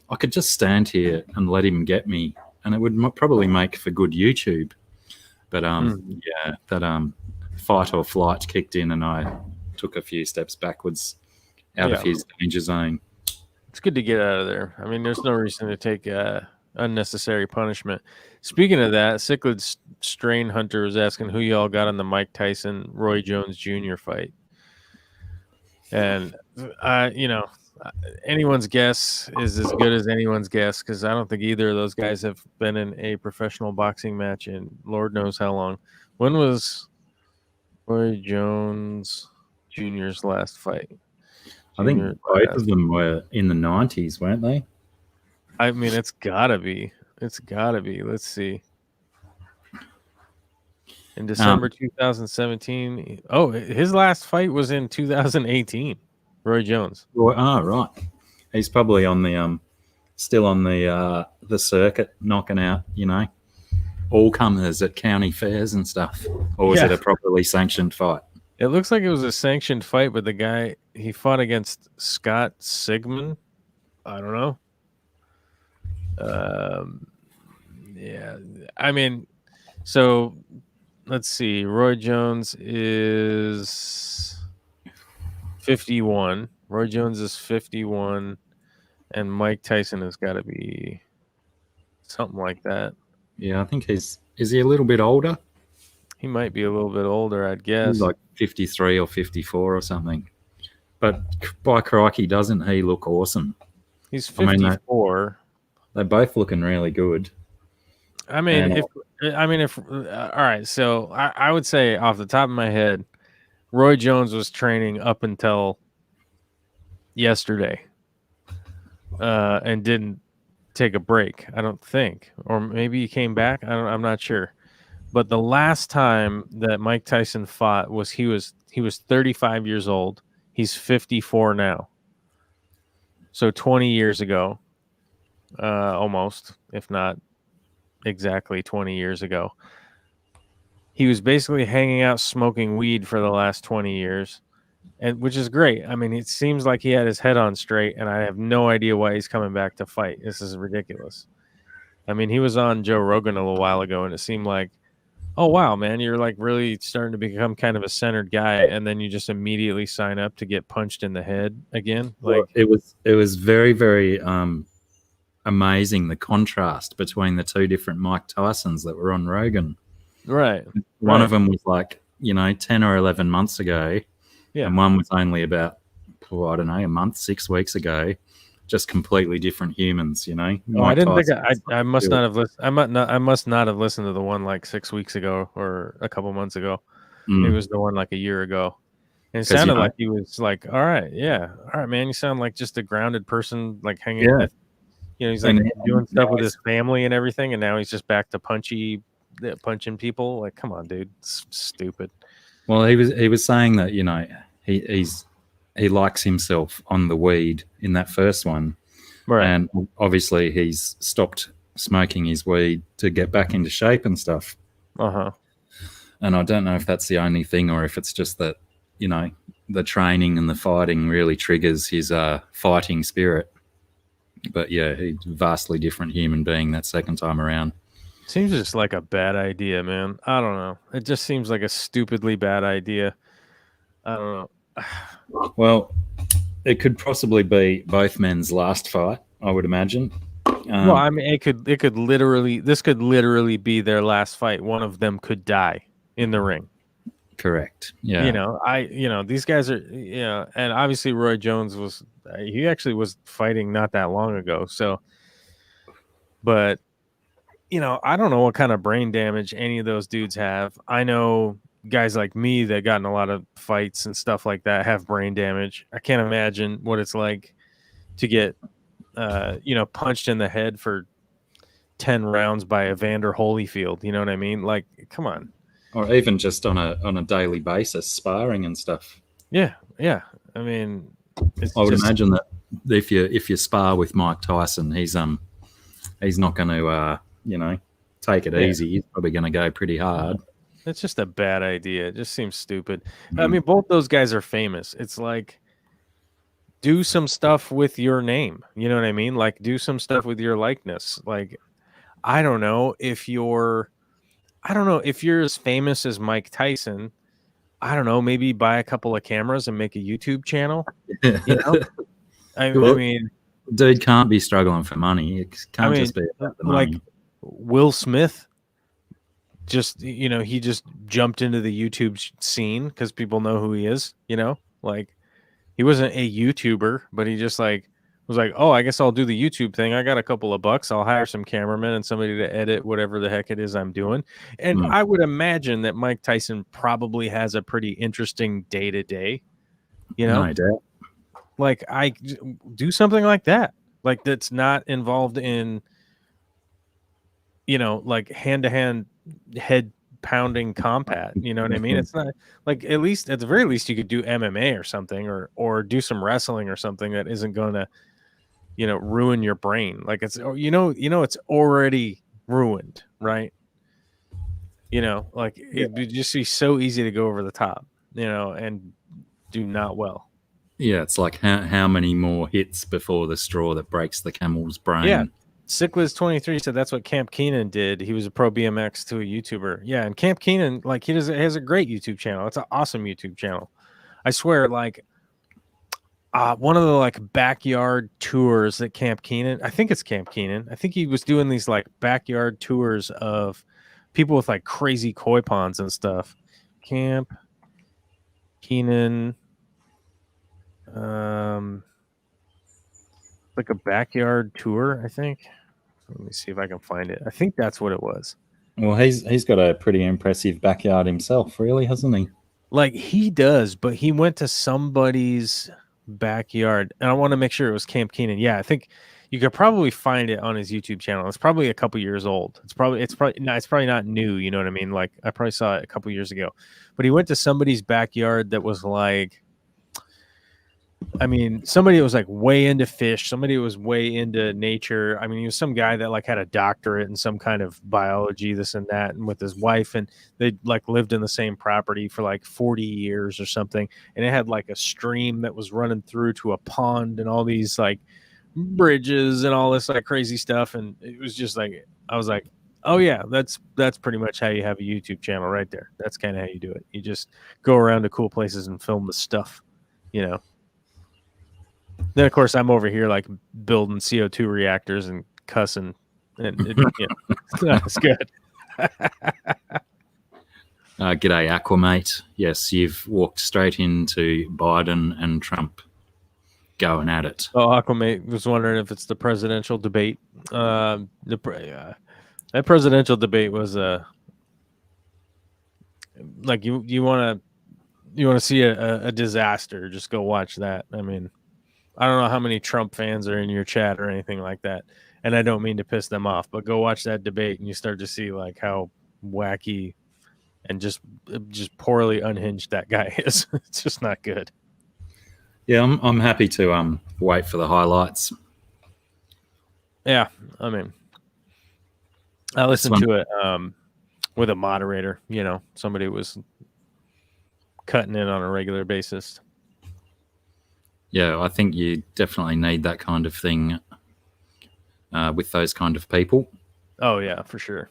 I could just stand here and let him get me, and it would probably make for good YouTube. But yeah, that fight or flight kicked in, and I took a few steps backwards out of his danger zone. It's good to get out of there. I mean, there's no reason to take unnecessary punishment. Speaking of that, Cichlid Strain Hunter was asking who y'all got on the Mike Tyson Roy Jones Jr. fight, and anyone's guess is as good as anyone's guess, because I don't think either of those guys have been in a professional boxing match in Lord knows how long. When was Roy Jones Jr.'s last fight? I think both of them were in the 90s, weren't they? I mean, it's gotta be. It's gotta be. Let's see. In December 2017. Oh, his last fight was in 2018. Roy Jones. Oh, right. He's probably on the still on the circuit, knocking out, all comers at county fairs and stuff. Or was it a properly sanctioned fight? It looks like it was a sanctioned fight, but the guy, he fought against Scott Sigmund. I don't know. Yeah. I mean, so let's see. Roy Jones is 51. Roy Jones is 51. And Mike Tyson has got to be something like that. Yeah, I think is he a little bit older? He might be a little bit older, I'd guess. He's like 53 or 54 or something. But by crikey, doesn't he look awesome? He's 54. They're both looking really good. I mean, if all right, so I would say off the top of my head, Roy Jones was training up until yesterday, and didn't take a break, I don't think, or maybe he came back. I'm not sure. But the last time that Mike Tyson fought was he was 35 years old. He's 54 now. So 20 years ago, almost, if not exactly 20 years ago. He was basically hanging out smoking weed for the last 20 years, and which is great. I mean, it seems like he had his head on straight, and I have no idea why he's coming back to fight. This is ridiculous. I mean, he was on Joe Rogan a little while ago, and it seemed like, oh, wow, man, you're like really starting to become kind of a centered guy, and then you just immediately sign up to get punched in the head again. Like, well, it was very, very amazing, the contrast between the two different Mike Tysons that were on Rogan. Right. One of them was like, 10 or 11 months ago. Yeah. And one was only about, I don't know, a month, 6 weeks ago. Just completely different humans, Oh, I didn't think I must not have listened. I must not have listened to the one like 6 weeks ago or a couple months ago. It was the one like a year ago. And it sounded like he was like, all right, man. You sound like just a grounded person, like hanging with, he's like doing stuff with his family and everything. And now he's just back to punching people. Like, come on, dude. It's stupid. Well, he was saying that, he likes himself on the weed in that first one. Right. And obviously he's stopped smoking his weed to get back into shape and stuff. Uh-huh. And I don't know if that's the only thing or if it's just that, the training and the fighting really triggers his fighting spirit. But yeah, he's a vastly different human being that second time around. Seems just like a bad idea, man. I don't know. It just seems like a stupidly bad idea. I don't know. Well, it could possibly be both men's last fight, I would imagine. Well, I mean, it could literally, this could literally be their last fight. One of them could die in the ring. Correct. Yeah. These guys are, and obviously Roy Jones he actually was fighting not that long ago. So, but, I don't know what kind of brain damage any of those dudes have. I know guys like me that got in a lot of fights and stuff like that have brain damage. I can't imagine what it's like to get, punched in the head for 10 rounds by Evander Holyfield. You know what I mean? Like, come on. Or even just on a daily basis, sparring and stuff. Yeah. I mean, I would imagine that if you spar with Mike Tyson, he's not going to take it easy. He's probably going to go pretty hard. It's just a bad idea. It just seems stupid. I mean, both those guys are famous. It's like, do some stuff with your name. You know what I mean? Like, do some stuff with your likeness. Like, I don't know if you're as famous as Mike Tyson. I don't know, maybe buy a couple of cameras and make a YouTube channel. I mean, dude can't be struggling for money. It can't just be about the money. Like Will Smith, he just jumped into the YouTube scene because people know who he is. Like he wasn't a YouTuber, but he just was like, oh, I guess I'll do the YouTube thing. I got a couple of bucks. I'll hire some cameramen and somebody to edit whatever the heck it is I'm doing. And I would imagine that Mike Tyson probably has a pretty interesting day to day. No doubt. Like I do something like that, like that's not involved in, like hand to hand head pounding combat. You know what I mean? It's not like, at the very least you could do MMA or something, or do some wrestling or something that isn't going to, ruin your brain. Like it's it's already ruined, right? Like it would just be so easy to go over the top, and do not well. Yeah, it's like how many more hits before the straw that breaks the camel's brain. Yeah. Sickliz23 said that's what Camp Keenan did. He was a pro BMX to a YouTuber. Yeah, and Camp Keenan, like he has a great YouTube channel. It's an awesome YouTube channel. I swear, like one of the like backyard tours at Camp Keenan. I think it's Camp Keenan. I think he was doing these like backyard tours of people with like crazy koi ponds and stuff. Camp Keenan, like a backyard tour, I think. Let me see if I can find it. I think that's what it was. Well, he's got a pretty impressive backyard himself, really, hasn't he? Like he does, but he went to somebody's backyard, and I want to make sure it was Camp Keenan. Yeah, I think you could probably find it on his YouTube channel. It's probably a couple years old. It's probably not new. You know what I mean? Like I probably saw it a couple years ago, but he went to somebody's backyard that was like, I mean, somebody was like way into fish. Somebody was way into nature. I mean, he was some guy that like had a doctorate in some kind of biology, this and that, and with his wife, and they like lived in the same property for like 40 years or something. And it had like a stream that was running through to a pond and all these like bridges and all this like crazy stuff. And it was just like, I was like, oh yeah, that's pretty much how you have a YouTube channel right there. That's kind of how you do it. You just go around to cool places and film the stuff, Then, of course, I'm over here like building CO2 reactors and cussing. And that's good. G'day, Aquamate. Yes, you've walked straight into Biden and Trump going at it. Oh, Aquamate was wondering if it's the presidential debate. That presidential debate was like you want to see a disaster. Just go watch that. I mean, I don't know how many Trump fans are in your chat or anything like that, and I don't mean to piss them off, but go watch that debate and you start to see like how wacky and just poorly unhinged that guy is. It's just not good. Yeah, I'm happy to wait for the highlights. Yeah, I mean, I listened to it with a moderator. Somebody was cutting in on a regular basis. Yeah, I think you definitely need that kind of thing with those kind of people. Oh yeah, for sure.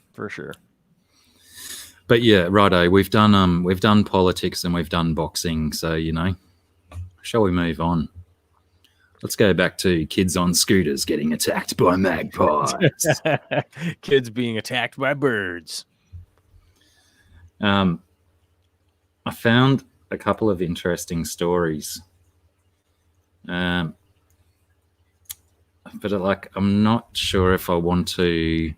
But yeah, righto. We've done politics and we've done boxing. So shall we move on? Let's go back to kids on scooters getting attacked by magpies. Kids being attacked by birds. I found a couple of interesting stories. But I'm not sure if I want to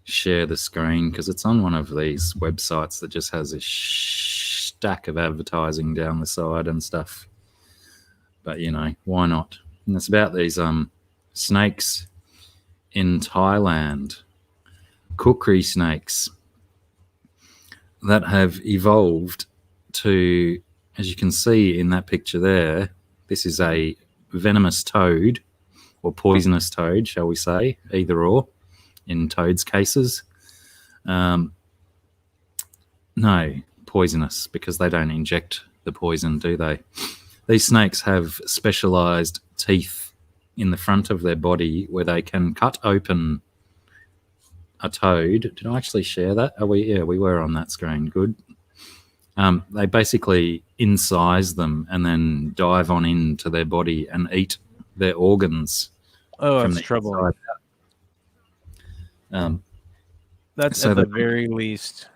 share the screen because it's on one of these websites that just has a stack of advertising down the side and stuff. But why not? And it's about these snakes in Thailand, kukri snakes that have evolved to, as you can see in that picture there, this is a venomous toad or poisonous toad, shall we say, either or in toads' cases. No, poisonous, because they don't inject the poison, do they? These snakes have specialized teeth in the front of their body where they can cut open a toad. Did I actually share that? Yeah, we were on that screen. Good. They basically incise them and then dive on into their body and eat their organs. Oh, that's troubling. That's so at the very least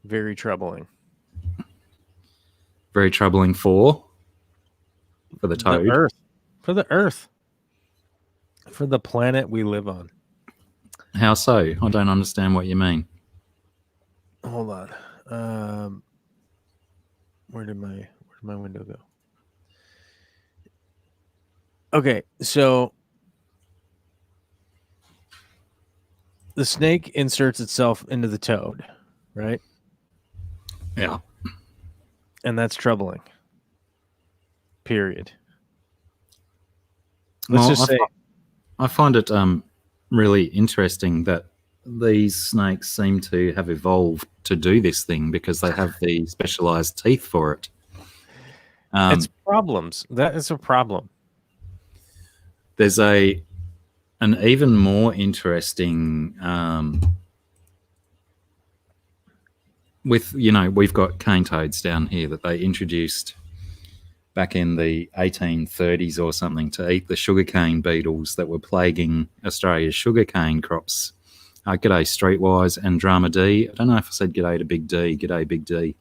very troubling. Very troubling for the toad. The Earth. For the Earth. For the planet we live on. How so? I don't understand what you mean. Hold on. Where did my window go? Okay, so the snake inserts itself into the toad, right? Yeah. And that's troubling. Period. I find it really interesting that these snakes seem to have evolved to do this thing because they have the specialized teeth for it. It's problems. That is a problem. There's an even more interesting we've got cane toads down here that they introduced back in the 1830s or something to eat the sugarcane beetles that were plaguing Australia's sugarcane crops. G'day Streetwise and Drama D. I don't know if I said g'day to Big D. G'day Big D.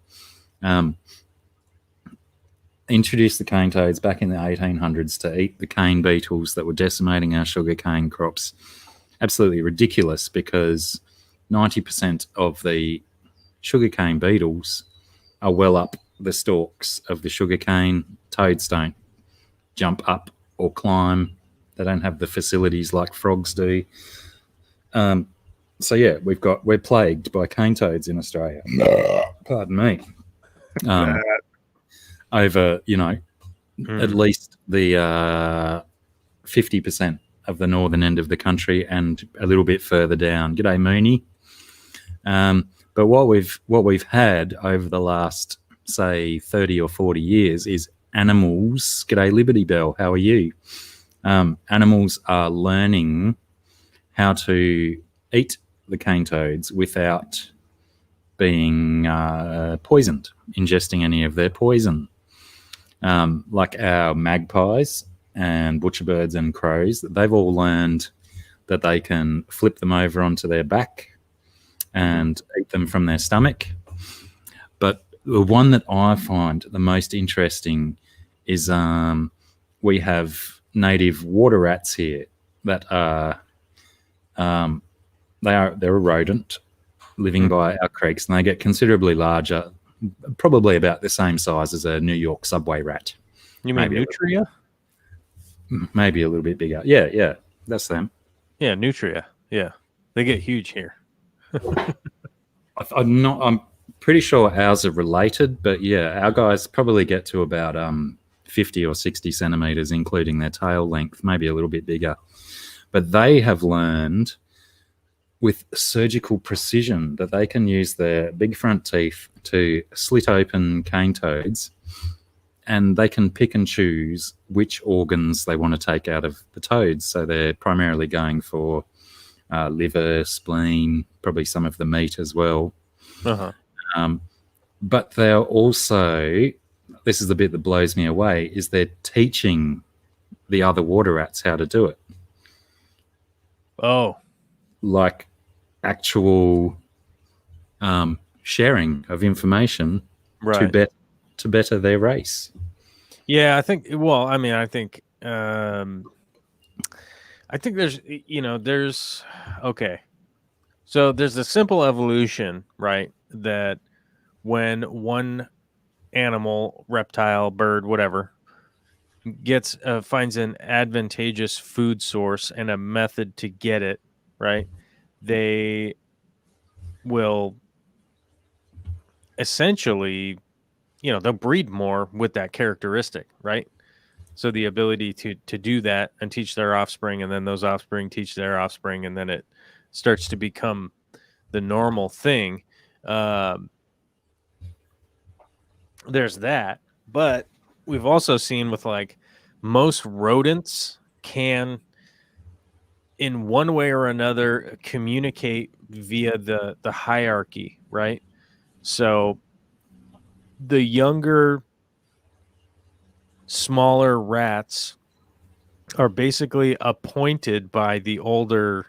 Introduced the cane toads back in the 1800s to eat the cane beetles that were decimating our sugarcane crops. Absolutely ridiculous because 90% of the sugarcane beetles are well up the stalks of the sugarcane. Toads don't jump up or climb. They don't have the facilities like frogs do. So yeah, we're plagued by cane toads in Australia. Pardon me. Over at least the 50% of the northern end of the country and a little bit further down. G'day Mooney. But what we've had over the last, say, 30 or 40 years is animals. G'day Liberty Bell, how are you? Animals are learning how to eat the cane toads without being poisoned, ingesting any of their poison. Like our magpies and butcherbirds and crows, they've all learned that they can flip them over onto their back and eat them from their stomach. But the one that I find the most interesting is we have native water rats here that are they're a rodent living by our creeks, and they get considerably larger, probably about the same size as a New York subway rat. You mean nutria? Maybe a little bit bigger. Yeah, that's them. Yeah, nutria. Yeah, they get huge here. I'm pretty sure ours are related, but yeah, our guys probably get to about 50 or 60 centimeters, including their tail length, maybe a little bit bigger. But they have learned with surgical precision that they can use their big front teeth to slit open cane toads and they can pick and choose which organs they want to take out of the toads. So they're primarily going for liver, spleen, probably some of the meat as well. Uh-huh. But they're also, this is the bit that blows me away, is they're teaching the other water rats how to do it. Oh, Like actual sharing of information right. to better their race. Yeah, I think. Well, I mean, I think there's, there's okay. So there's a simple evolution, right? That when one animal, reptile, bird, whatever, gets finds an advantageous food source and a method to get it, right? They will essentially, they'll breed more with that characteristic, right? So the ability to do that and teach their offspring, and then those offspring teach their offspring, and then it starts to become the normal thing. There's that, but we've also seen with like most rodents can, in one way or another, communicate via the hierarchy, right? So the younger, smaller rats are basically appointed by the older,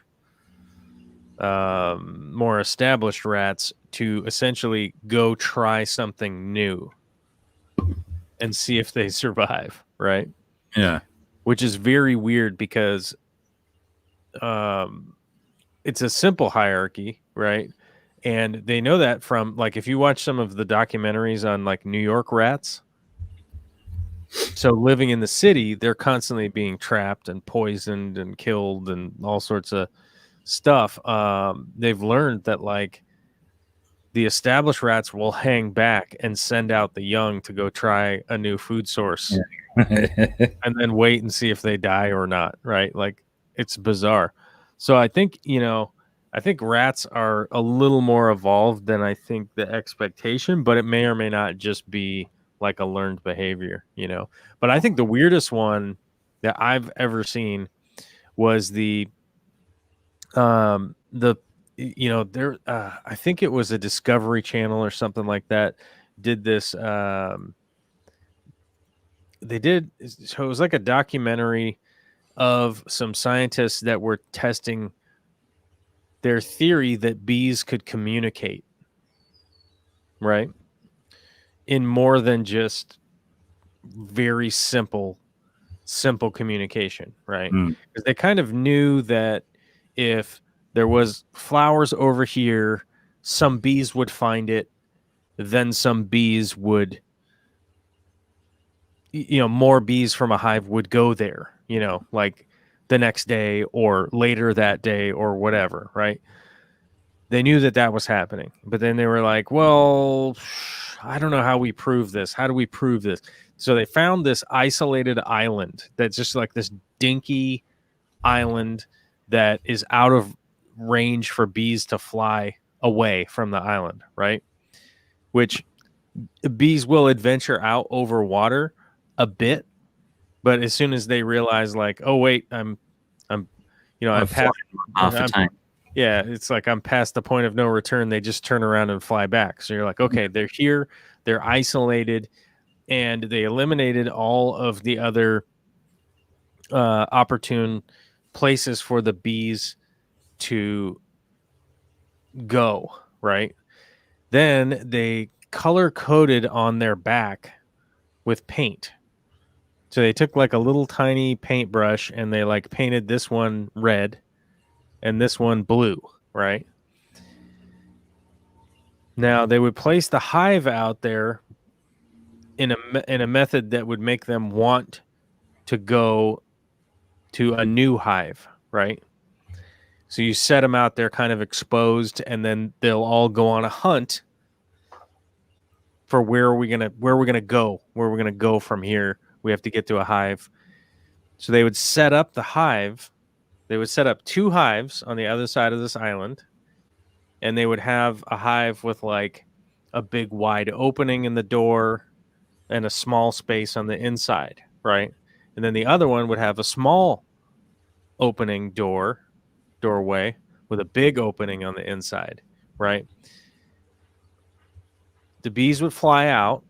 more established rats to essentially go try something new and see if they survive, right? Yeah. Which is very weird because it's a simple hierarchy, right? And they know that from, like, if you watch some of the documentaries on like New York rats. So living in the city, they're constantly being trapped and poisoned and killed and all sorts of stuff. They've learned that like the established rats will hang back and send out the young to go try a new food source, and then wait and see if they die or not, right? Like, it's bizarre. So I think, I think rats are a little more evolved than I think the expectation, but it may or may not just be like a learned behavior, But I think the weirdest one that I've ever seen was there, I think it was a Discovery Channel or something like that did this. They did, so it was like a documentary of some scientists that were testing their theory that bees could communicate, right? In more than just very simple communication, right? Because they kind of knew that if there was flowers over here, some bees would find it, then some bees would, more bees from a hive would go there, like the next day or later that day or whatever, right? They knew that that was happening, but then they were like, well, I don't know how we prove this. How do we prove this? So they found this isolated island that's just like this dinky island that is out of range for bees to fly away from the island, right? Which bees will adventure out over water a bit, but as soon as they realize, like, oh wait, I'm past half a tank. yeah, it's like I'm past the point of no return, they just turn around and fly back. So you're like, okay, they're here, they're isolated, and they eliminated all of the other opportune places for the bees to go, right? Then they color coded on their back with paint. So they took like a little tiny paintbrush and they like painted this one red and this one blue, right? Now they would place the hive out there in a method that would make them want to go to a new hive, right? So you set them out there kind of exposed, and then they'll all go on a hunt for where we're gonna go from here. We have to get to a hive. So they would set up the hive. They would set up two hives on the other side of this island, and they would have a hive with like a big wide opening in the door, and a small space on the inside, right? And then the other one would have a small opening doorway with a big opening on the inside, right? The bees would fly out.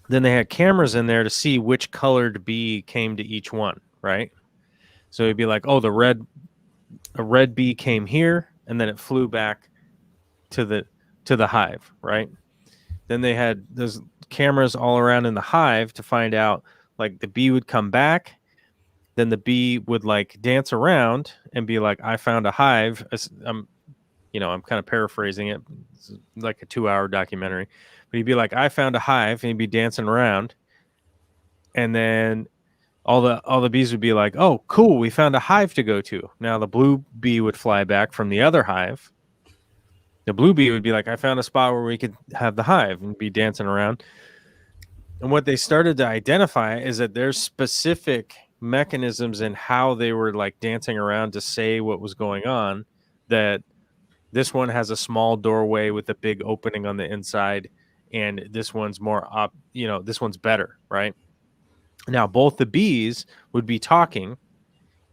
Then they had cameras in there to see which colored bee came to each one, right? So it'd be like, oh, a red bee came here, and then it flew back to the hive, right? Then they had those cameras all around in the hive to find out, like, the bee would come back, then the bee would like dance around and be like, I found a hive. I'm kind of paraphrasing it. It's like a 2-hour documentary, but he'd be like, I found a hive, and he'd be dancing around, and then all the bees would be like, oh, cool, we found a hive to go to. Now the blue bee would fly back from the other hive. The blue bee would be like, I found a spot where we could have the hive, and be dancing around. And what they started to identify is that there's specific mechanisms in how they were like dancing around to say what was going on, that this one has a small doorway with a big opening on the inside, and this one's this one's better, right? Now, both the bees would be talking,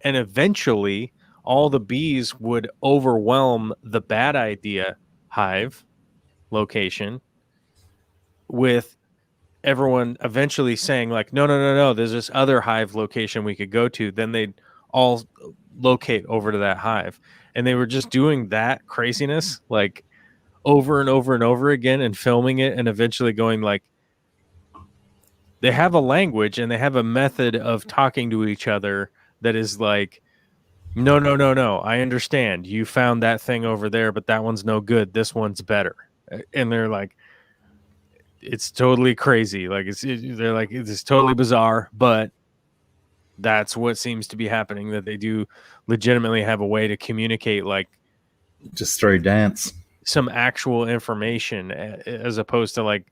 and eventually all the bees would overwhelm the bad idea hive location, with everyone eventually saying like, no, there's this other hive location we could go to. Then they'd all locate over to that hive. And they were just doing that craziness like over and over and over again, and filming it, and eventually going like, they have a language and they have a method of talking to each other that is like, no, I understand. You found that thing over there, but that one's no good. This one's better. And they're like, it's totally crazy. Like they're like, it's totally bizarre, but that's what seems to be happening, that they do legitimately have a way to communicate, like just through dance, some actual information, as opposed to like,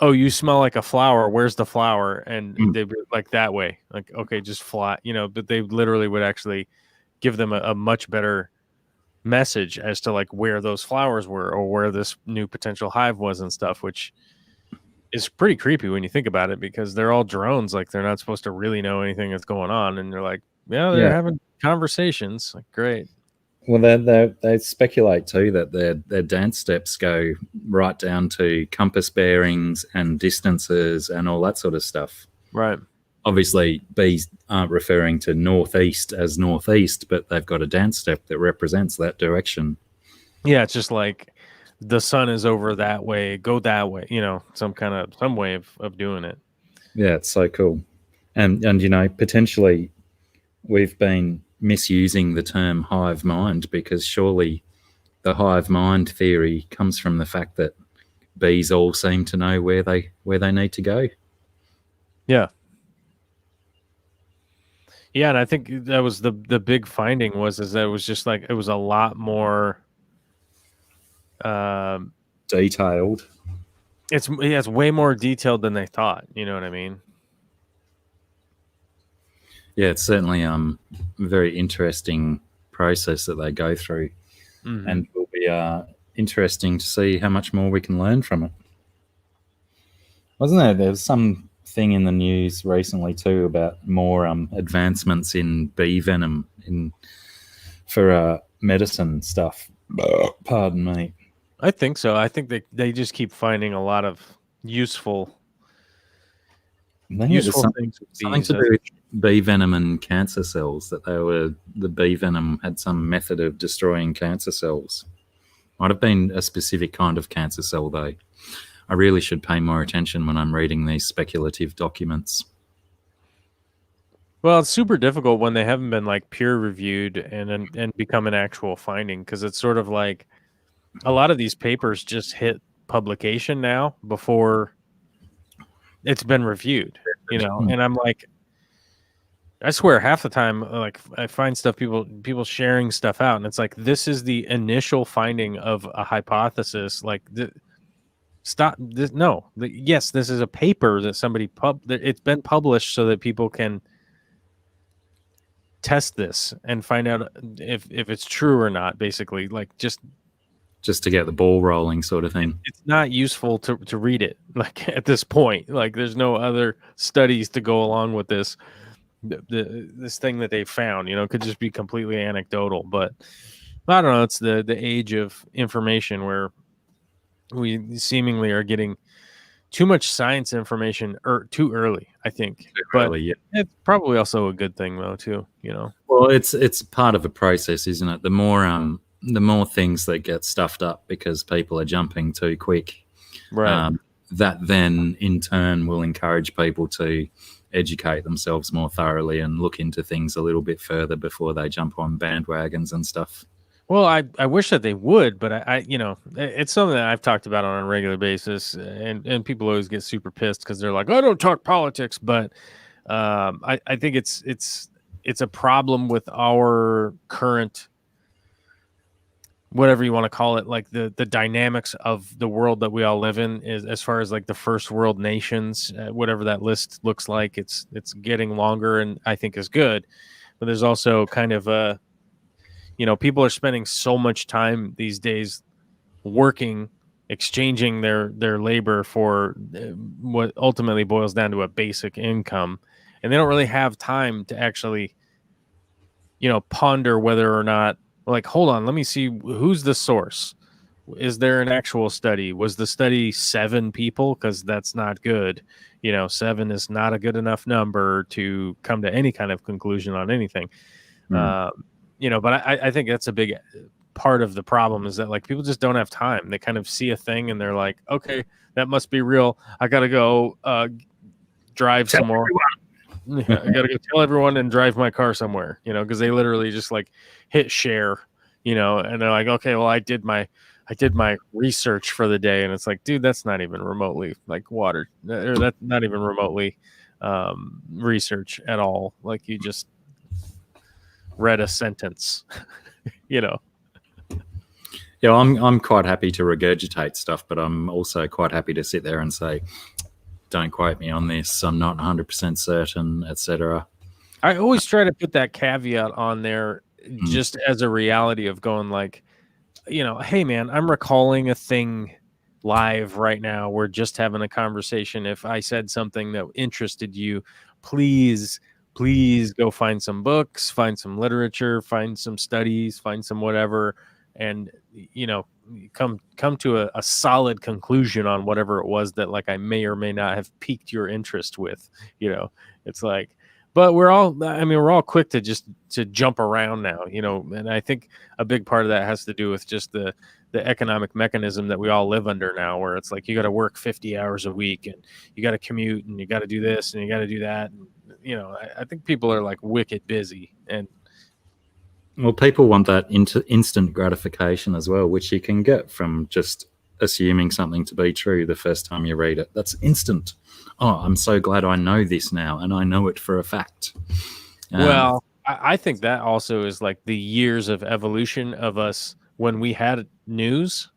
oh, you smell like a flower. Where's the flower? And they'd be like that way, like, okay, just fly, but they literally would actually give them a much better message as to like where those flowers were, or where this new potential hive was and stuff, which is pretty creepy when you think about it, because they're all drones. Like, they're not supposed to really know anything that's going on. And they're like, they're having conversations. Like, great. Well, they speculate too that their dance steps go right down to compass bearings and distances and all that sort of stuff. Right. Obviously, bees aren't referring to northeast as northeast, but they've got a dance step that represents that direction. Yeah, it's just like the sun is over that way, go that way, some way of doing it. Yeah, it's so cool. And potentially we've been misusing the term hive mind, because surely the hive mind theory comes from the fact that bees all seem to know where they need to go. Yeah. Yeah, and I think that was the big finding is that it was just like, it was a lot more detailed. It's way more detailed than they thought. You know what I mean? Yeah, it's certainly a very interesting process that they go through, and it will be interesting to see how much more we can learn from it. Wasn't there? There was some thing in the news recently too about more advancements in bee venom for medicine stuff. Pardon me. I think so. I think they just keep finding a lot of useful things. Something to do with bee venom and cancer cells. That the bee venom had some method of destroying cancer cells. Might have been a specific kind of cancer cell, though. I really should pay more attention when I'm reading these speculative documents. Well, it's super difficult when they haven't been like peer reviewed and become an actual finding, because it's sort of like a lot of these papers just hit publication now before it's been reviewed, and I'm like, I swear half the time, like, I find stuff, people sharing stuff out, and it's like, this is the initial finding of a hypothesis. Like, stop this. No, yes, this is a paper that somebody it's been published so that people can test this and find out if it's true or not, basically. Like, just just to get the ball rolling, sort of thing. It's not useful to read it like at this point. Like there's no other studies to go along with this. This thing that they found, could just be completely anecdotal. But I don't know. It's the age of information where we seemingly are getting too much science information too early, I think. But Really, yeah. it's probably also a good thing, though, too. Well, it's part of a process, isn't it? The more things that get stuffed up because people are jumping too quick, Right. that then in turn will encourage people to educate themselves more thoroughly and look into things a little bit further before they jump on bandwagons and stuff. Well, I wish that they would, but I it's something that I've talked about on a regular basis, and people always get super pissed because they're like, I don't talk politics, but I think it's a problem with our current, whatever you want to call it, like the dynamics of the world that we all live in, is as far as like the first world nations, whatever that list looks like, it's getting longer and I think is good, but there's also kind of a people are spending so much time these days working, exchanging their labor for what ultimately boils down to a basic income. And they don't really have time to actually, ponder whether or not, like, hold on, let me see, who's the source? Is there an actual study? Was the study 7 people? Because that's not good. 7 is not a good enough number to come to any kind of conclusion on anything. But I think that's a big part of the problem, is that like people just don't have time. They kind of see a thing and they're like, okay, that must be real. I got to go drive somewhere. I got to go tell everyone and drive my car somewhere, because they literally just like hit share, and they're like, okay, well, I did my research for the day. And it's like, dude, that's not even remotely like water, or that's not even remotely research at all. Like you just read a sentence, Yeah, I'm quite happy to regurgitate stuff, but I'm also quite happy to sit there and say, don't quote me on this, I'm not 100% certain, etc. I always try to put that caveat on there just as a reality of going like, hey man, I'm recalling a thing live right now. We're just having a conversation. If I said something that interested you, please go find some books, find some literature, find some studies, find some whatever, and come to a solid conclusion on whatever it was that like I may or may not have piqued your interest with. It's like, but we're all quick to jump around now, and I think a big part of that has to do with just the economic mechanism that we all live under now, where it's like you got to work 50 hours a week and you got to commute and you got to do this and you got to do that. And, I think people are like wicked busy, and well, people want that instant gratification as well, which you can get from just assuming something to be true the first time you read it. That's instant. Oh, I'm so glad I know this now, and I know it for a fact. Well, I think that also is like the years of evolution of us when we had news.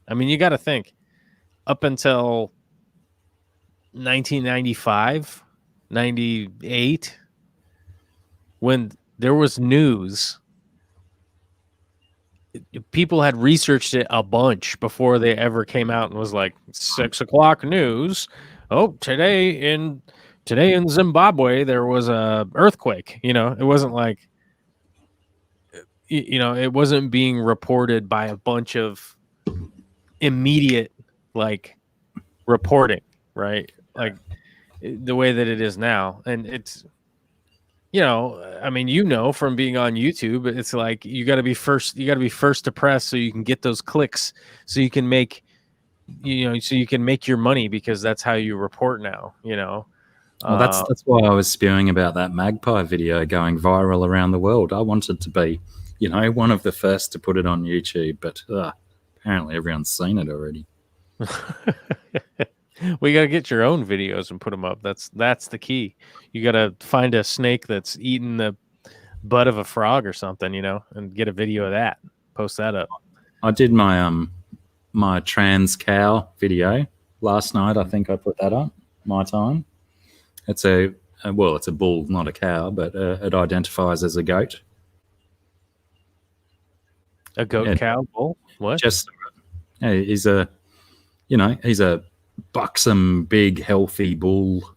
I mean, you got to think up until 1995, 98, when there was news, people had researched it a bunch before they ever came out and was like 6 o'clock news. Oh, today in Zimbabwe, there was a earthquake. It wasn't like, it wasn't being reported by a bunch of immediate like reporting, right? Like the way that it is now. And it's, from being on YouTube, it's like you got to be first to press so you can get those clicks, so you can make your money, because that's how you report now. Well, that's why I was spewing about that magpie video going viral around the world. I wanted to be, one of the first to put it on YouTube, but apparently everyone's seen it already. We got to get your own videos and put them up. That's the key. You got to find a snake that's eating the butt of a frog or something, and get a video of that. Post that up. I did my my trans cow video last night. I think I put that up. My time. It's a bull, not a cow, but it identifies as a goat. A goat, cow, bull? What? Just He's a, he's a buxom, big, healthy bull.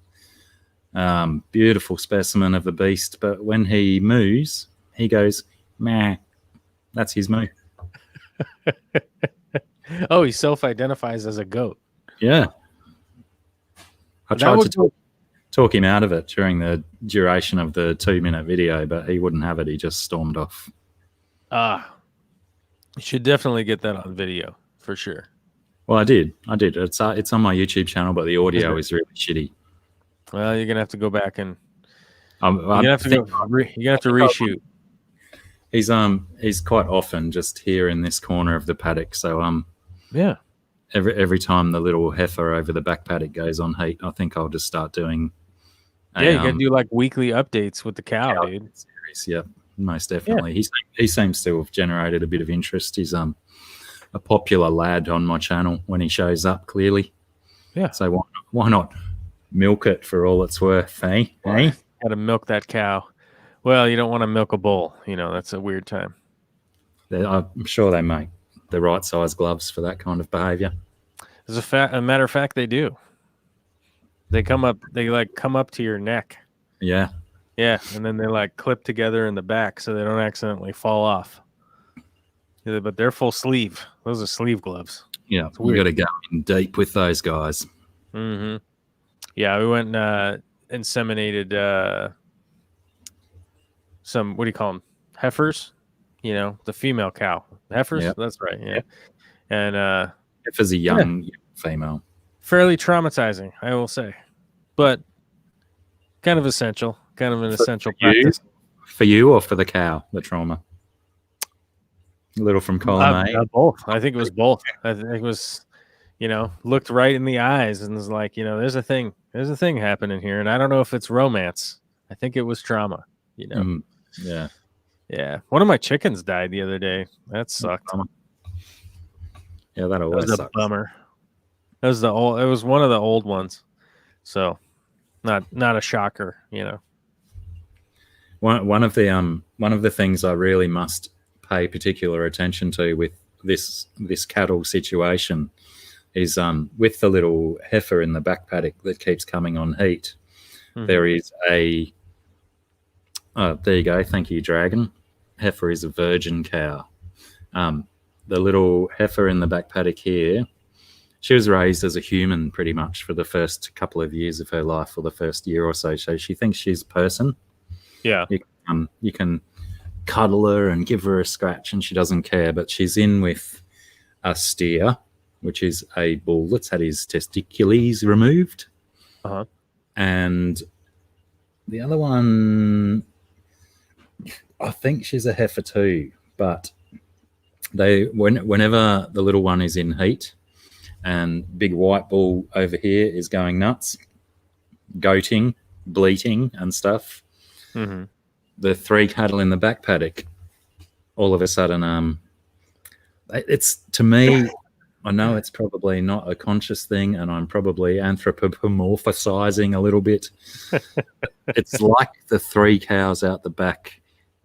Beautiful specimen of the beast. But when he moos, he goes, meh. That's his moo. Oh, he self-identifies as a goat. Yeah. I That tried would to talk him out of it during the duration of the 2-minute video, but he wouldn't have it. He just stormed off. You should definitely get that on video for sure. Well, I did. It's on my YouTube channel, but the audio is really shitty. Well, you're gonna have to go back and you're gonna have to reshoot. He's quite often just here in this corner of the paddock. So yeah. Every time the little heifer over the back paddock goes on heat, I think I'll just start doing. You gotta do like weekly updates with the cow, dude. Series. Yeah, most definitely. Yeah. He seems to have generated a bit of interest. He's a popular lad on my channel when he shows up. Clearly, yeah. So why not milk it for all it's worth, eh? Got to milk that cow. Well, you don't want to milk a bull. That's a weird time. I'm sure they make the right size gloves for that kind of behavior. As a matter of fact, they do. They come up to your neck. Yeah. Yeah, and then they clip together in the back so they don't accidentally fall off. Yeah, but they're full sleeve. Those are sleeve gloves. Yeah, we got to go in deep with those guys. Mm-hmm. Yeah, we went and inseminated some, what do you call them? Heifers? The female cow. Heifers? Yep. That's right, yeah. Yep. And heifer's a young female. Fairly traumatizing, I will say. But kind of essential. Kind of an essential practice. For you or for the cow, the trauma? A little from column A? Both. I think it was both. I think it was, looked right in the eyes and was like, there's a thing happening here. And I don't know if it's romance. I think it was trauma, Yeah. Yeah. One of my chickens died the other day. That sucked. Yeah, that always sucks. A bummer. It was one of the old ones. So not a shocker, One of the things I really must pay particular attention to with this cattle situation is with the little heifer in the back paddock that keeps coming on heat. Mm-hmm. There is a there you go, thank you, Dragon. Heifer is a virgin cow. The little heifer in the back paddock here, she was raised as a human pretty much for the first couple of years of her life, or the first year or so. So she thinks she's a person. Yeah. You can cuddle her and give her a scratch and she doesn't care, but she's in with a steer, which is a bull that's had his testicles removed. Uh-huh. And the other one, I think she's a heifer too, but whenever the little one is in heat and big white bull over here is going nuts, goating, bleating and stuff, mm-hmm. the 3 cattle in the back paddock, all of a sudden, it's, to me, I know it's probably not a conscious thing and I'm probably anthropomorphizing a little bit. It's like the 3 cows out the back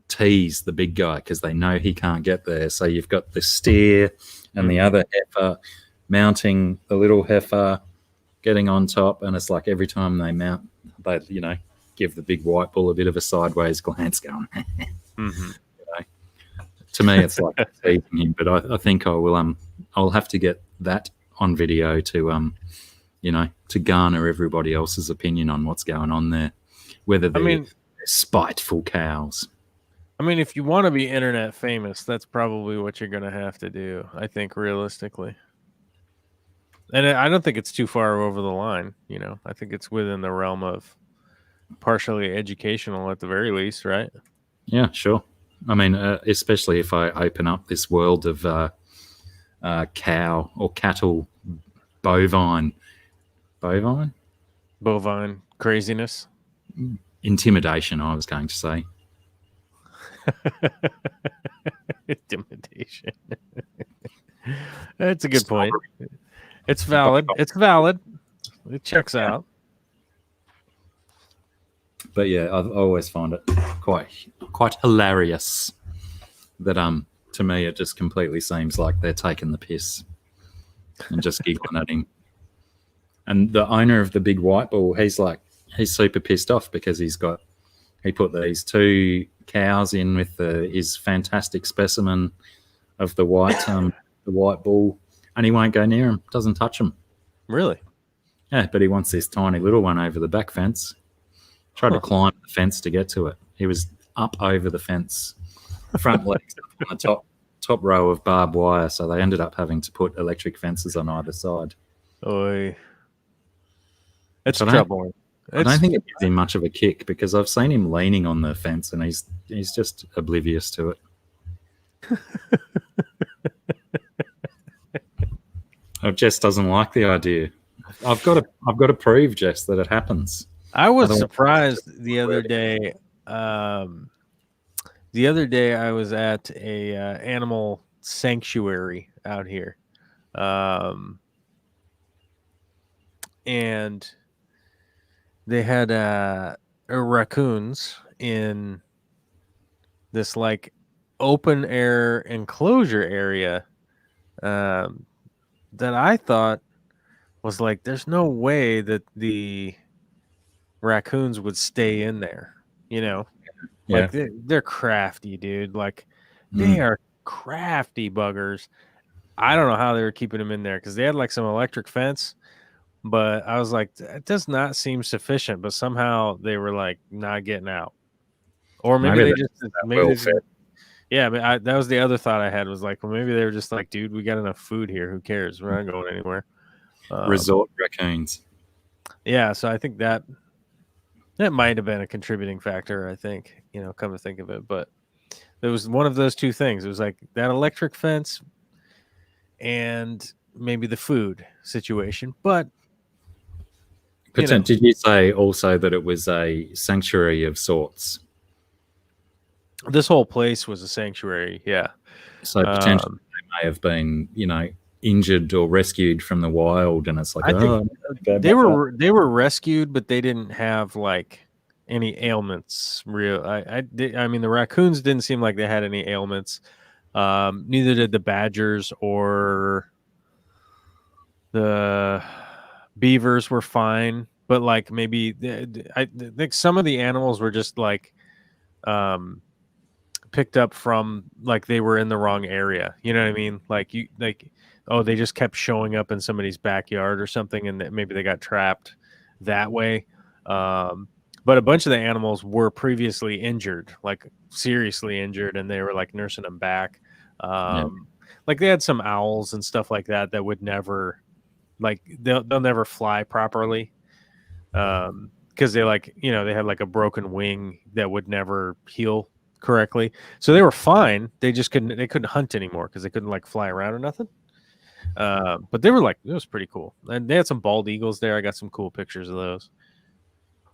tease the big guy because they know he can't get there. So you've got the steer and the other heifer mounting the little heifer, getting on top, and it's like every time they mount, they give the big white bull a bit of a sideways glance, going. Mm-hmm. To me, it's like teasing him, but I think I will. I'll have to get that on video to to garner everybody else's opinion on what's going on there, whether they're spiteful cows. I mean, if you want to be internet famous, that's probably what you're going to have to do, I think, realistically. And I don't think it's too far over the line, I think it's within the realm of partially educational at the very least, right? Yeah, sure. I mean, especially if I open up this world of cow or cattle, bovine craziness, intimidation, I was going to say. Intimidation. That's a good point. It's valid. It checks out. But yeah, I always find it quite hilarious that to me it just completely seems like they're taking the piss. and just giggling at him. And the owner of the big white bull, he's super pissed off because he put these 2 cows in with his fantastic specimen of the white bull, and he won't go near him, doesn't touch him. Really? Yeah, but he wants this tiny little one over the back fence. Tried to climb the fence to get to it. He was up over the fence, front legs on the top row of barbed wire, so they ended up having to put electric fences on either side. Oy. It's So trouble. I don't think it gives him much of a kick because I've seen him leaning on the fence and he's just oblivious to it. Jess doesn't like the idea. I've got to prove, Jess, that it happens. I was surprised the other day. The other day I was at a animal sanctuary out here, and they had raccoons in this like open air enclosure area that I thought was like, there's no way that the raccoons would stay in there, you know? Yeah. Like they're crafty, dude. Like they are crafty buggers. I don't know how they were keeping them in there because they had like some electric fence, but I was like, it does not seem sufficient. But somehow they were like not getting out, or maybe yeah. But that was the other thought I had was like, well, maybe they were just like, dude, we got enough food here. Who cares? We're not going anywhere. Resort raccoons. Yeah, so I think that might have been a contributing factor. I think, come to think of it, but it was one of those two things. It was like that electric fence and maybe the food situation. But did you say also that it was a sanctuary of sorts? This whole place was a sanctuary, yeah. So potentially they may have been, injured or rescued from the wild, and it's like, they were rescued, but they didn't have like any ailments. I mean, the raccoons didn't seem like they had any ailments. Neither did the badgers or the beavers were fine, but like maybe I think some of the animals were just like picked up from like they were in the wrong area. You know what I mean? They just kept showing up in somebody's backyard or something, and maybe they got trapped that way. But a bunch of the animals were previously injured, like seriously injured, and they were like nursing them back. Like they had some owls and stuff like that would never, like they'll never fly properly, because they they had like a broken wing that would never heal correctly. So they were fine. They just couldn't hunt anymore because they couldn't like fly around or nothing. But they were like, it was pretty cool. And they had some bald eagles there. I got some cool pictures of those.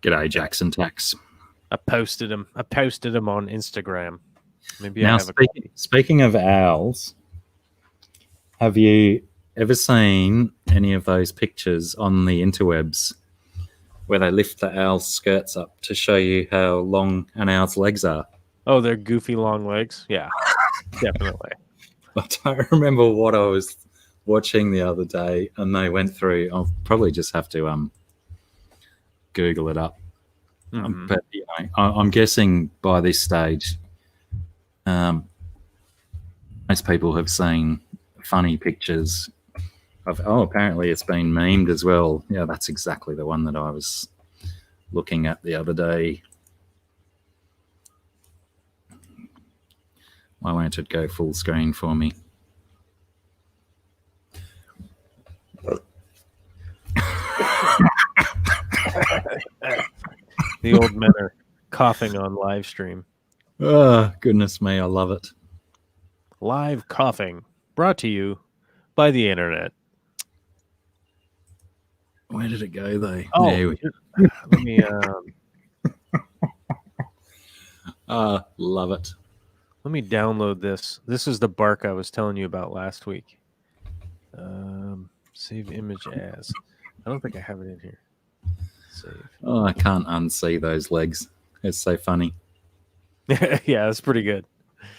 G'day, Jackson Tax. I posted them on Instagram. Maybe now, I have speaking of owls, have you ever seen any of those pictures on the interwebs where they lift the owl's skirts up to show you how long an owl's legs are? Oh, they're goofy long legs? Yeah, definitely. I don't remember what I was watching the other day, and they went through. I'll probably just have to Google it up. Mm-hmm. But I'm guessing by this stage, most people have seen funny pictures of. Oh, apparently it's been memed as well. Yeah, that's exactly the one that I was looking at the other day. Why won't it go full screen for me? The old men are coughing on live stream. Oh, goodness me, I love it. Live coughing, brought to you by the internet. Where did it go, though? Oh, let me. Love it. Let me download this. This is the bark I was telling you about last week. Save image as. I don't think I have it in here. Save. Oh, I can't unsee those legs. It's so funny. Yeah, that's pretty good.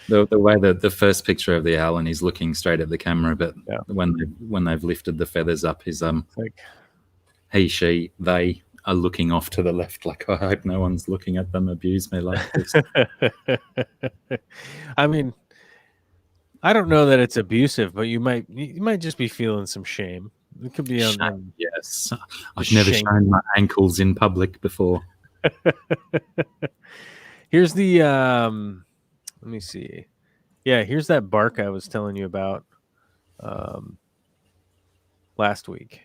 The way that the first picture of the owl and he's looking straight at the camera, but Yeah. when they've lifted the feathers up, his Like, he, she, they are looking off to the left. Like, I hope no one's looking at them abuse me like this. I mean, I don't know that it's abusive, but you might just be feeling some shame. It could be on Yes, I've never shown my ankles in public before. Here's the let me see. Yeah, here's that bark I was telling you about last week.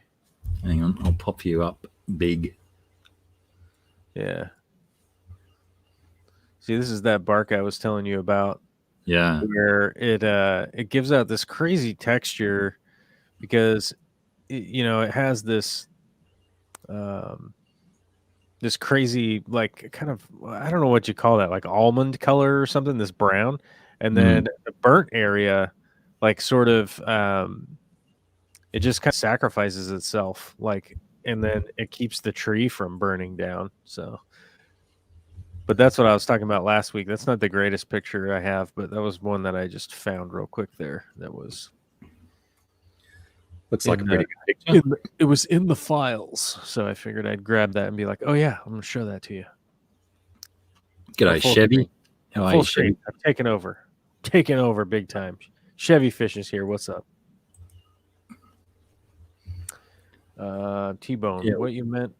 Hang on, I'll pop you up big. Yeah. See, this is that bark I was telling you about. Yeah. Where it gives out this crazy texture because it has this this crazy, like, kind of, I don't know what you call that, like almond color or something, this brown, and then the burnt area, like, sort of it just kind of sacrifices itself, like, and then it keeps the tree from burning down. So, but that's what I was talking about last week. That's not the greatest picture I have, but that was one that I just found real quick there. That was looks like a pretty good picture. It was in the files, so I figured I'd grab that and be like, "Oh yeah, I'm gonna show that to you." G'day, Chevy. How are you, Chevy? I've taken over big time. Chevy Fish is here. What's up? T-Bone. Yeah. What you meant?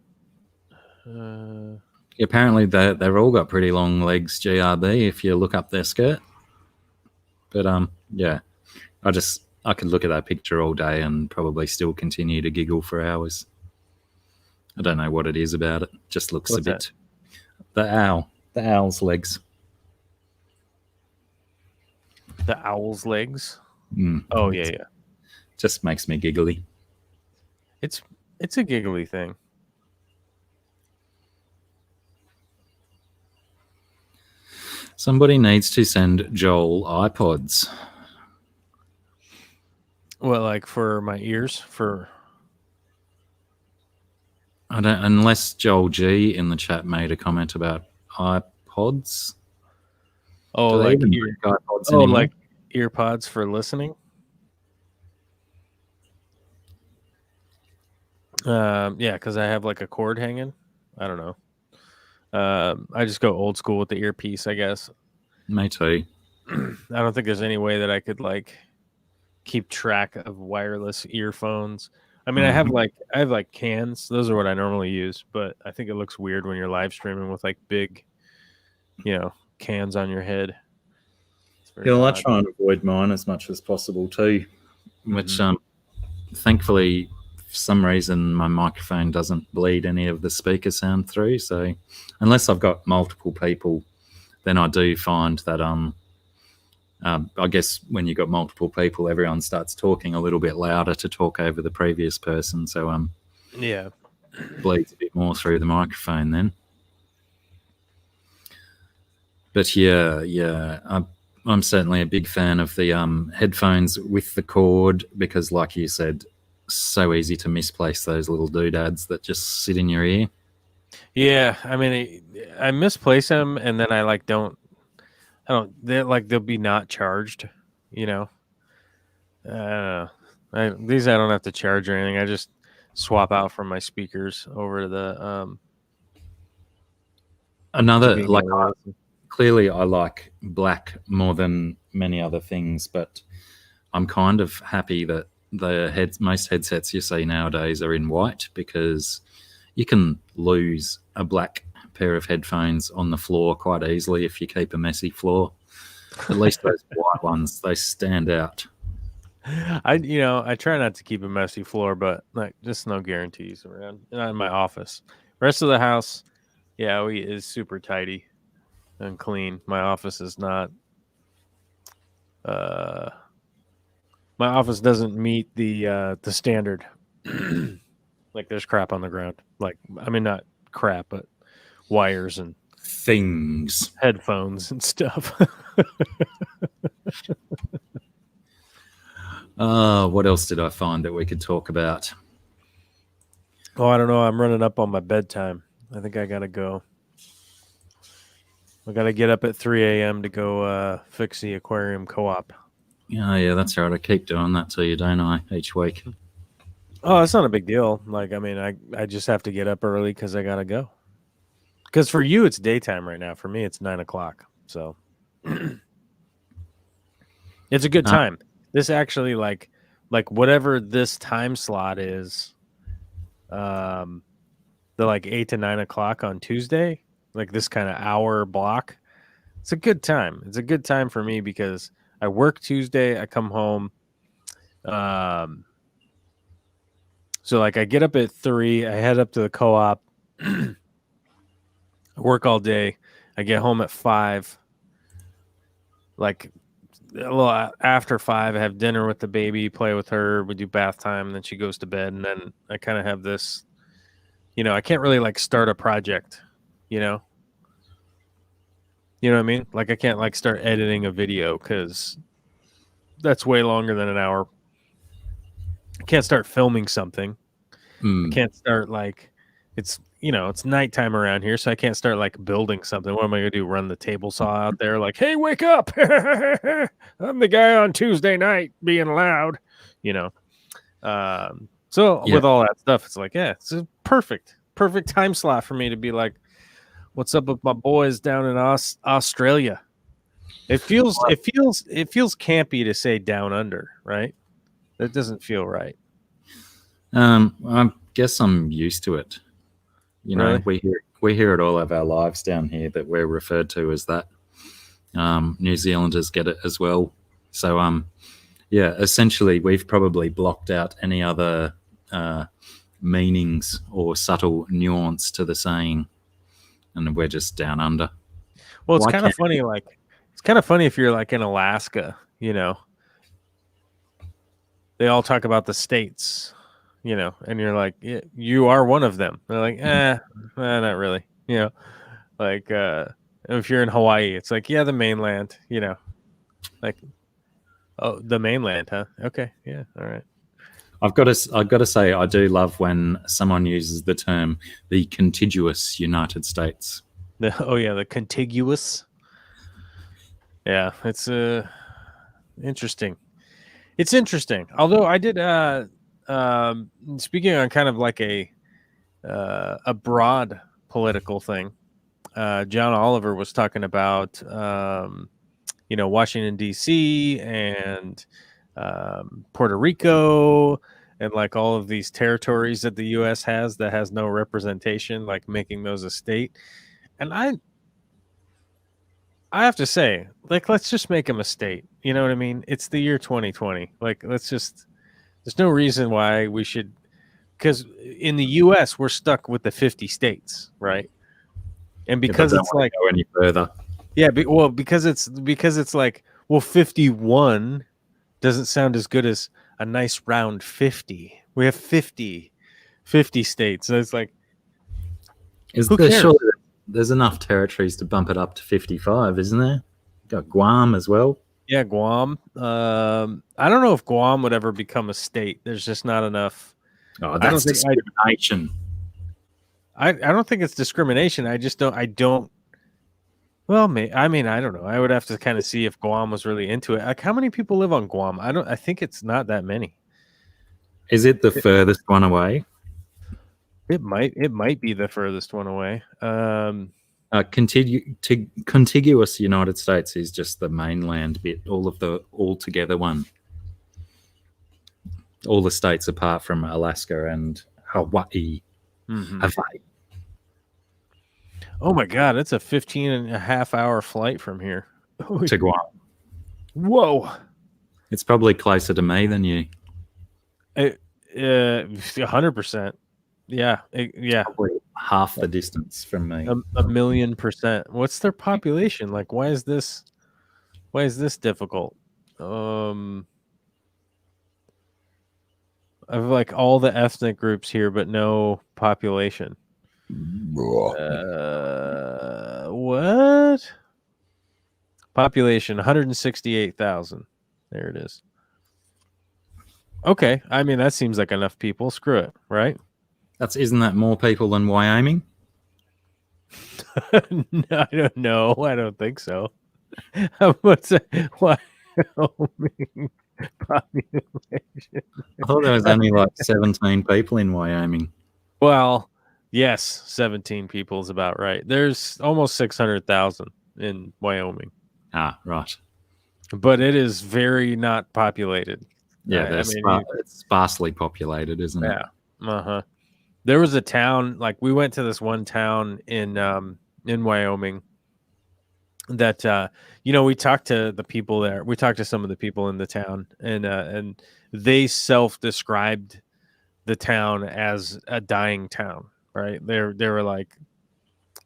Apparently, they've all got pretty long legs, GRB, if you look up their skirt. But, yeah, I could look at that picture all day and probably still continue to giggle for hours. I don't know what it is about it. Just looks a bit... The owl's legs. The owl's legs? Mm. Oh, yeah. Just makes me giggly. It's a giggly thing. Somebody needs to send Joel iPods. Well, like for my ears? I don't, unless Joel G in the chat made a comment about iPods. Oh, like iPods anymore? Like earpods for listening? Yeah, because I have like a cord hanging. I don't know. I just go old school with the earpiece, I guess. Me too. I don't think there's any way that I could like keep track of wireless earphones. I mean, I have like cans. Those are what I normally use, but I think it looks weird when you're live streaming with like big, cans on your head. Yeah, I try and avoid mine as much as possible too, which thankfully, for some reason, my microphone doesn't bleed any of the speaker sound through. So unless I've got multiple people, then I do find that I guess when you've got multiple people, everyone starts talking a little bit louder to talk over the previous person. So yeah, bleeds a bit more through the microphone then. But yeah, I'm certainly a big fan of the headphones with the cord because, like you said, so easy to misplace those little doodads that just sit in your ear. Yeah, I mean, I misplace them, and then I don't. They'll be not charged, These I don't have to charge or anything. I just swap out from my speakers over to the clearly I like black more than many other things, but I'm kind of happy that most headsets you see nowadays are in white because you can lose a black pair of headphones on the floor quite easily if you keep a messy floor. At least those white ones, they stand out. I try not to keep a messy floor, but like just no guarantees around. Not in my office. Rest of the house, is super tidy and clean. My office is not. My office doesn't meet the standard. Like there's crap on the ground. Like I mean, not crap, but wires and things, headphones and stuff. What else did I find that we could talk about? Oh, I don't know. I'm running up on my bedtime. I think I gotta go. I got to get up at 3 a.m. to go fix the aquarium co-op. Yeah, that's right. I keep doing that to you, don't I? Each week. Oh, it's not a big deal. Like, I mean, I just have to get up early because I got to go. Because for you, it's daytime right now. For me, it's 9 o'clock. So it's a good time. This actually, like whatever this time slot is, the like 8 to 9 o'clock on Tuesday, like this kind of hour block, it's a good time. It's a good time for me because I work Tuesday, I come home. So like I get up at 3, I head up to the co-op, I work all day, I get home at 5. Like a little after 5, I have dinner with the baby, play with her, we do bath time, and then she goes to bed, and then I kind of have this, I can't really like start a project, you know what I mean? Like I can't like start editing a video because that's way longer than an hour. I can't start filming something. I can't start like it's nighttime around here, so I can't start like building something. What am I gonna do? Run the table saw out there like, hey, wake up. I'm the guy on Tuesday night being loud, So with all that stuff, it's like, yeah, it's a perfect time slot for me to be like, what's up with my boys down in Australia? It feels campy to say down under, right? That doesn't feel right. I guess I'm used to it. Really? We hear it all of our lives down here that we're referred to as that. New Zealanders get it as well. So essentially we've probably blocked out any other meanings or subtle nuance to the saying, and we're just down under. Well, it's kind of funny. Like, it's kind of funny if you're like in Alaska, they all talk about the states, and you're like, yeah, you are one of them. They're like, not really, like, if you're in Hawaii, it's like, yeah, the mainland, like, oh, the mainland, huh? Okay. Yeah. All right. I've got to say, I do love when someone uses the term the contiguous United States. The contiguous. Yeah, it's interesting. It's interesting. Although I did speaking on kind of like a broad political thing, John Oliver was talking about Washington D.C. and Puerto Rico and like all of these territories that the U.S. has that has no representation, like making those a state. And I have to say, like, let's just make them a state. You know what I mean? It's the year 2020. Like, there's no reason why we should, because in the U.S. we're stuck with the 50 states, right? And because it's like go any further. Yeah, because it's like, well, 51 doesn't sound as good as a nice round 50. We have 50 states. So it's like, surely there's enough territories to bump it up to 55, isn't there? Got Guam as well. Yeah, Guam. I don't know if Guam would ever become a state. There's just not enough. Oh, that's discrimination. I don't think it's discrimination. I don't. Well, I mean, I don't know. I would have to kind of see if Guam was really into it. Like, how many people live on Guam? I think it's not that many. Is it the furthest one away? It might be the furthest one away. Contiguous United States is just the mainland bit, all together one. All the states apart from Alaska and Hawaii. Mm-hmm. Hawaii. Oh my God, it's a 15.5-hour flight from here to Guam. Whoa. It's probably closer to me than you. 100%. Yeah. Probably half the distance from me. A million percent. What's their population? Like, why is this difficult? I have like all the ethnic groups here, but no population. What? Population 168,000. There it is. Okay, I mean that seems like enough people. Screw it, right? Isn't that more people than Wyoming? No, I don't know. I don't think so. What's Wyoming population? I thought there was only like 17 people in Wyoming. Well, yes, 17 people is about right. There's almost 600,000 in Wyoming, Ah, right. but it is very not populated. Yeah, I mean, it's sparsely populated, isn't it? yeah, there was a town, like we went to this one town in Wyoming that we talked to the people there. We talked to some of the people in the town, and they self-described the town as a dying town. Right? They were like,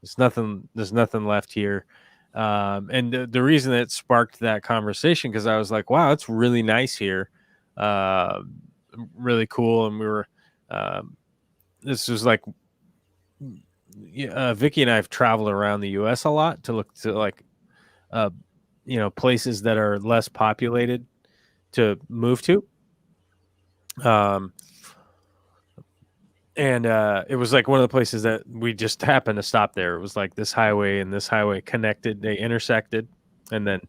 there's nothing left here. And the reason it sparked that conversation, because I was like, wow, it's really nice here, really cool. And we were, this was like, Vicky and I have traveled around the U.S. a lot to look to like, places that are less populated to move to. And it was like one of the places that we just happened to stop there. It was like this highway and this highway connected, they intersected, and then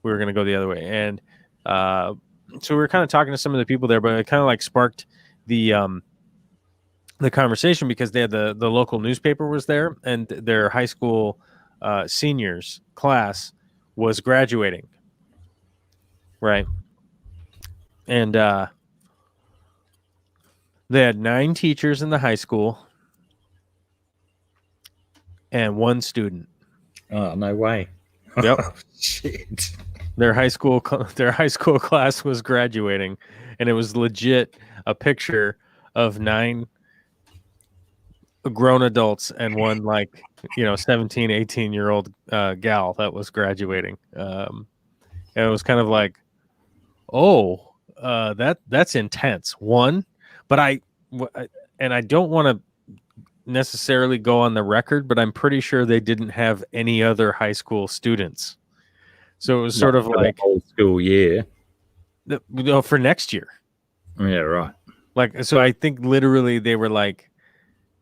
we were going to go the other way. And so we were kind of talking to some of the people there, but it kind of like sparked the conversation because they had the local newspaper was there, and their high school seniors class was graduating. Right. And they had 9 teachers in the high school and 1 student. Oh, no way. Yep. Oh, shit. Their high school class was graduating, and it was legit a picture of 9 grown adults and 1 like 17, 18-year-old gal that was graduating. And it was kind of like, oh, that's intense. But I don't want to necessarily go on the record, but I'm pretty sure they didn't have any other high school students. So it was sort of like whole school year. For next year. Yeah, right. Like, so I think literally they were like,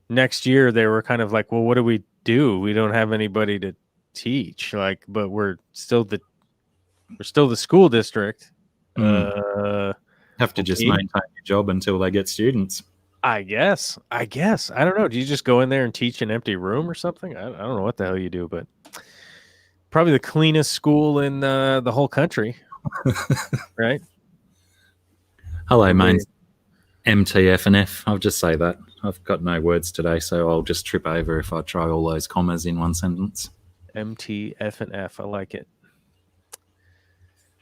next year they were kind of like, well, what do we do? We don't have anybody to teach. Like, but we're still the school district. Have to just maintain your job until they get students. I guess. I don't know. Do you just go in there and teach an empty room or something? I don't know what the hell you do, but probably the cleanest school in the whole country. Right? Hello, main MTF&F. I'll just say that. I've got no words today, so I'll just trip over if I try all those commas in one sentence. MTF&F. I like it.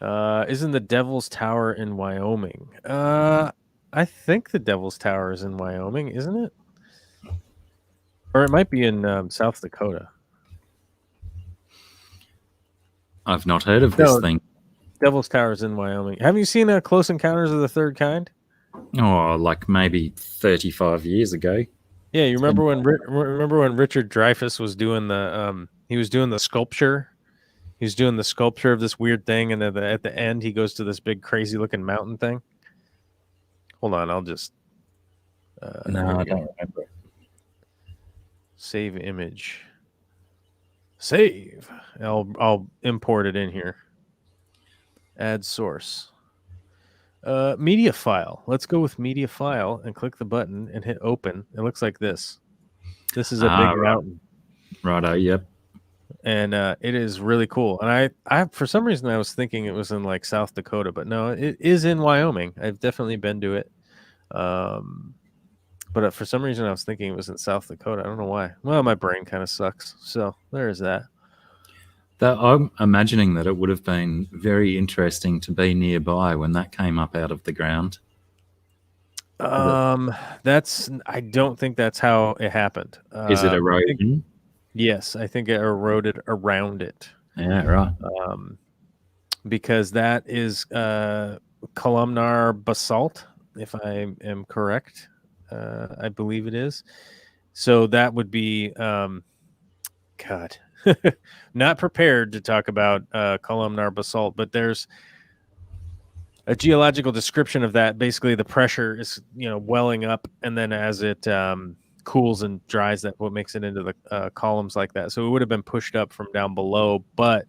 Isn't the Devil's Tower in Wyoming? I think the Devil's Tower is in Wyoming, isn't it? Or it might be in South Dakota. I've not heard of this thing. Devil's Tower is in Wyoming. Have you seen Close Encounters of the Third Kind? Oh, like maybe 35 years ago. Yeah, you remember when Richard Dreyfuss was doing the sculpture. He was doing the sculpture of this weird thing, and at the end, he goes to this big, crazy-looking mountain thing. Hold on, I'll just... no, I don't remember it. Save image. Save. I'll import it in here. Add source. Media file. Let's go with media file and click the button and hit open. It looks like this. This is a big mountain. Righto, yep. And it is really cool. And I for some reason I was thinking it was in like South Dakota, but no, it is in Wyoming. I've definitely been to it. But for some reason I was thinking it was in South Dakota. I don't know why. Well, my brain kind of sucks. So there is that. I'm imagining that it would have been very interesting to be nearby when that came up out of the ground. I don't think that's how it happened. Is it erosion? Yes, I think it eroded around it. Yeah, right. Because that is columnar basalt, if I am correct. I believe it is. So that would be, God, not prepared to talk about columnar basalt, but there's a geological description of that. Basically, the pressure is welling up, and then as it cools and dries that what makes it into the columns like that. So it would have been pushed up from down below, but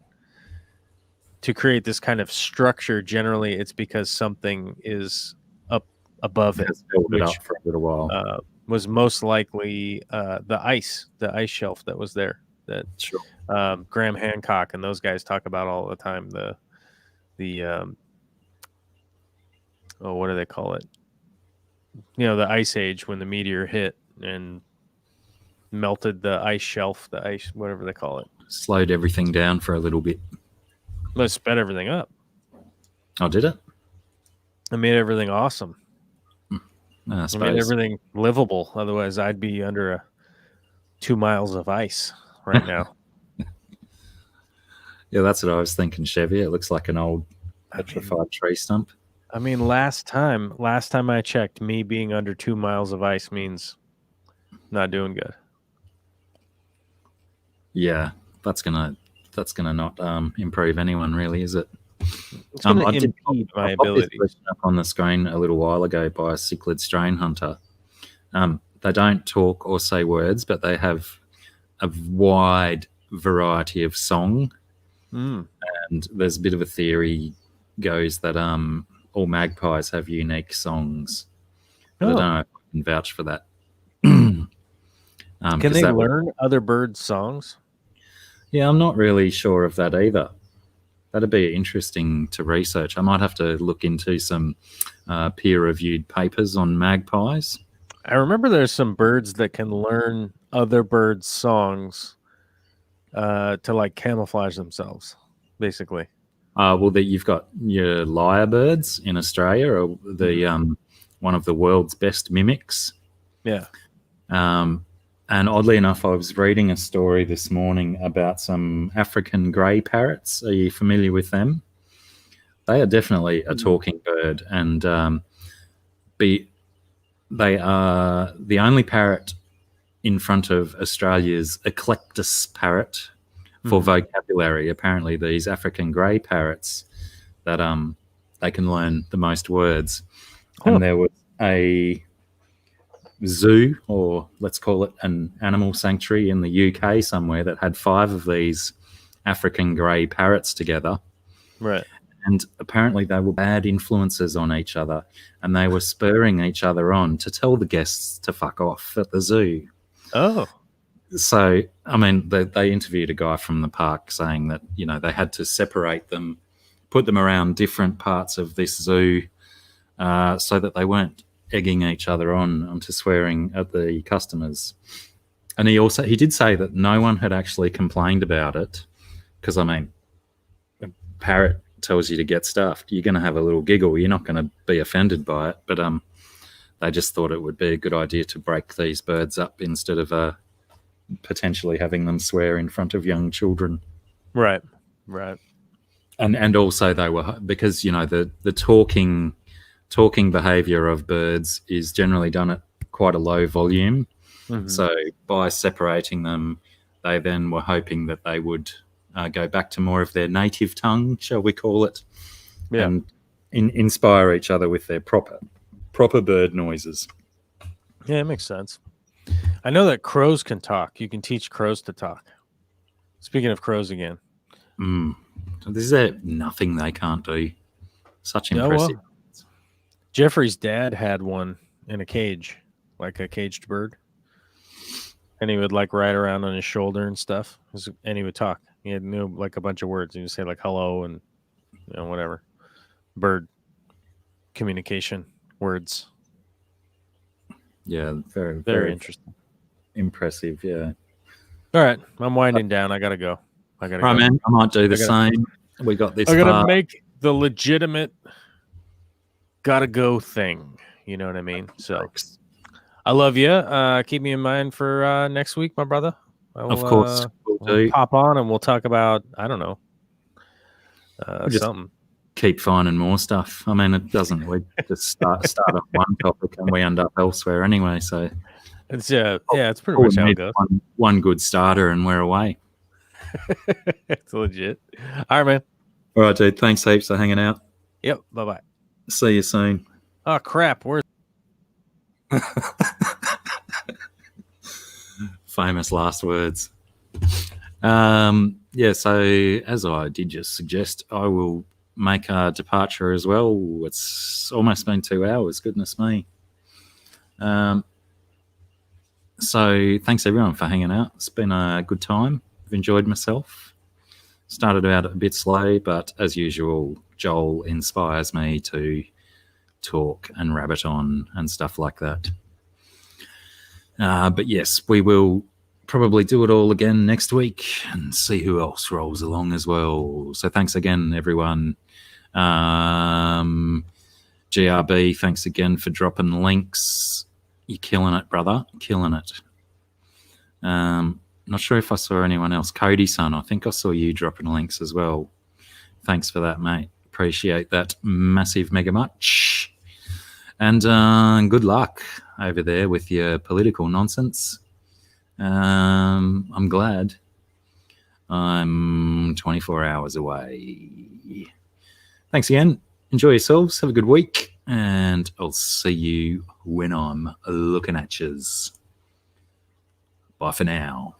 to create this kind of structure, generally it's because something is up above it, It's held it which up for a little while. was most likely the ice shelf that was there that Sure. Graham Hancock and those guys talk about all the time. What do they call it? The ice age, when the meteor hit and melted the ice shelf, the ice, whatever they call it. Slowed everything down for a little bit. Let's sped everything up. Oh, did it? It made everything awesome. I It made everything livable. Otherwise, I'd be under 2 miles of ice right now. Yeah, that's what I was thinking, Chevy. It looks like an old petrified tree stump. I mean, last time I checked, me being under 2 miles of ice means not doing good. Yeah, that's gonna not improve anyone, really, is it? It's going to impede my ability. Up on the screen a little while ago by a cichlid strain hunter. They don't talk or say words, but they have a wide variety of song. And there's a bit of a theory goes that all magpies have unique songs. But I don't know if I can vouch for that. Can they learn other birds' songs? Yeah, I'm not really sure of that either. That'd be interesting to research. I might have to look into some peer-reviewed papers on magpies. I remember there's some birds that can learn other birds' songs to like camouflage themselves, basically. Well, you've got your lyrebirds in Australia, or the one of the world's best mimics. Yeah. And oddly enough, I was reading a story this morning about some African grey parrots. Are you familiar with them? They are definitely a talking bird, and they are the only parrot in front of Australia's eclectus parrot for vocabulary. Apparently, these African grey parrots that they can learn the most words. And there was a zoo, or let's call it an animal sanctuary in the UK somewhere, that had 5 of these African grey parrots together. Right. And apparently they were bad influences on each other, and they were spurring each other on to tell the guests to fuck off at the zoo. Oh. So, I mean, they interviewed a guy from the park saying that, they had to separate them, put them around different parts of this zoo so that they weren't egging each other onto swearing at the customers. And he did say that no one had actually complained about it, because, I mean, a parrot tells you to get stuffed, you're going to have a little giggle. You're not going to be offended by it. But they just thought it would be a good idea to break these birds up instead of potentially having them swear in front of young children. Right. And also they were, because, the talking behavior of birds is generally done at quite a low volume. So by separating them, they then were hoping that they would go back to more of their native tongue, shall we call it, and inspire each other with their proper bird noises. Yeah, it makes sense. I know that crows can talk. You can teach crows to talk. Speaking of crows again. Is there nothing they can't do? Such impressive. Well, Jeffrey's dad had one in a cage, like a caged bird. And he would like ride around on his shoulder and stuff. And he would talk. He knew like a bunch of words. He would say like hello and whatever. Bird communication words. Yeah, very, very interesting. Impressive, yeah. All right, I'm winding down. I gotta go. Right, man. I might do the same. We got this. I gotta make the legitimate gotta go thing. You know what I mean? So I love you. Keep me in mind for next week, my brother. Of course, we'll pop on and we'll talk about, I don't know, something. Keep finding more stuff. I mean, it doesn't. We just start on one topic and we end up elsewhere anyway. So it's it's pretty much how it goes. One good starter and we're away. It's legit. All right, man. All right, dude. Thanks heaps for hanging out. Yep. Bye-bye. See you soon. Oh, crap. Where's Famous last words. Yeah, so as I did just suggest, I will make a departure as well. It's almost been 2 hours, goodness me. So thanks everyone for hanging out. It's been a good time. I've enjoyed myself. Started out a bit slow, but as usual, Joel inspires me to talk and rabbit on and stuff like that. But yes, we will probably do it all again next week and see who else rolls along as well. So thanks again, everyone. GRB, thanks again for dropping the links. You're killing it, brother. Killing it. Not sure if I saw anyone else. Cody, son, I think I saw you dropping links as well. Thanks for that, mate. Appreciate that massive mega much. And good luck over there with your political nonsense. I'm glad I'm 24 hours away. Thanks again. Enjoy yourselves. Have a good week. And I'll see you when I'm looking at yous. Bye for now.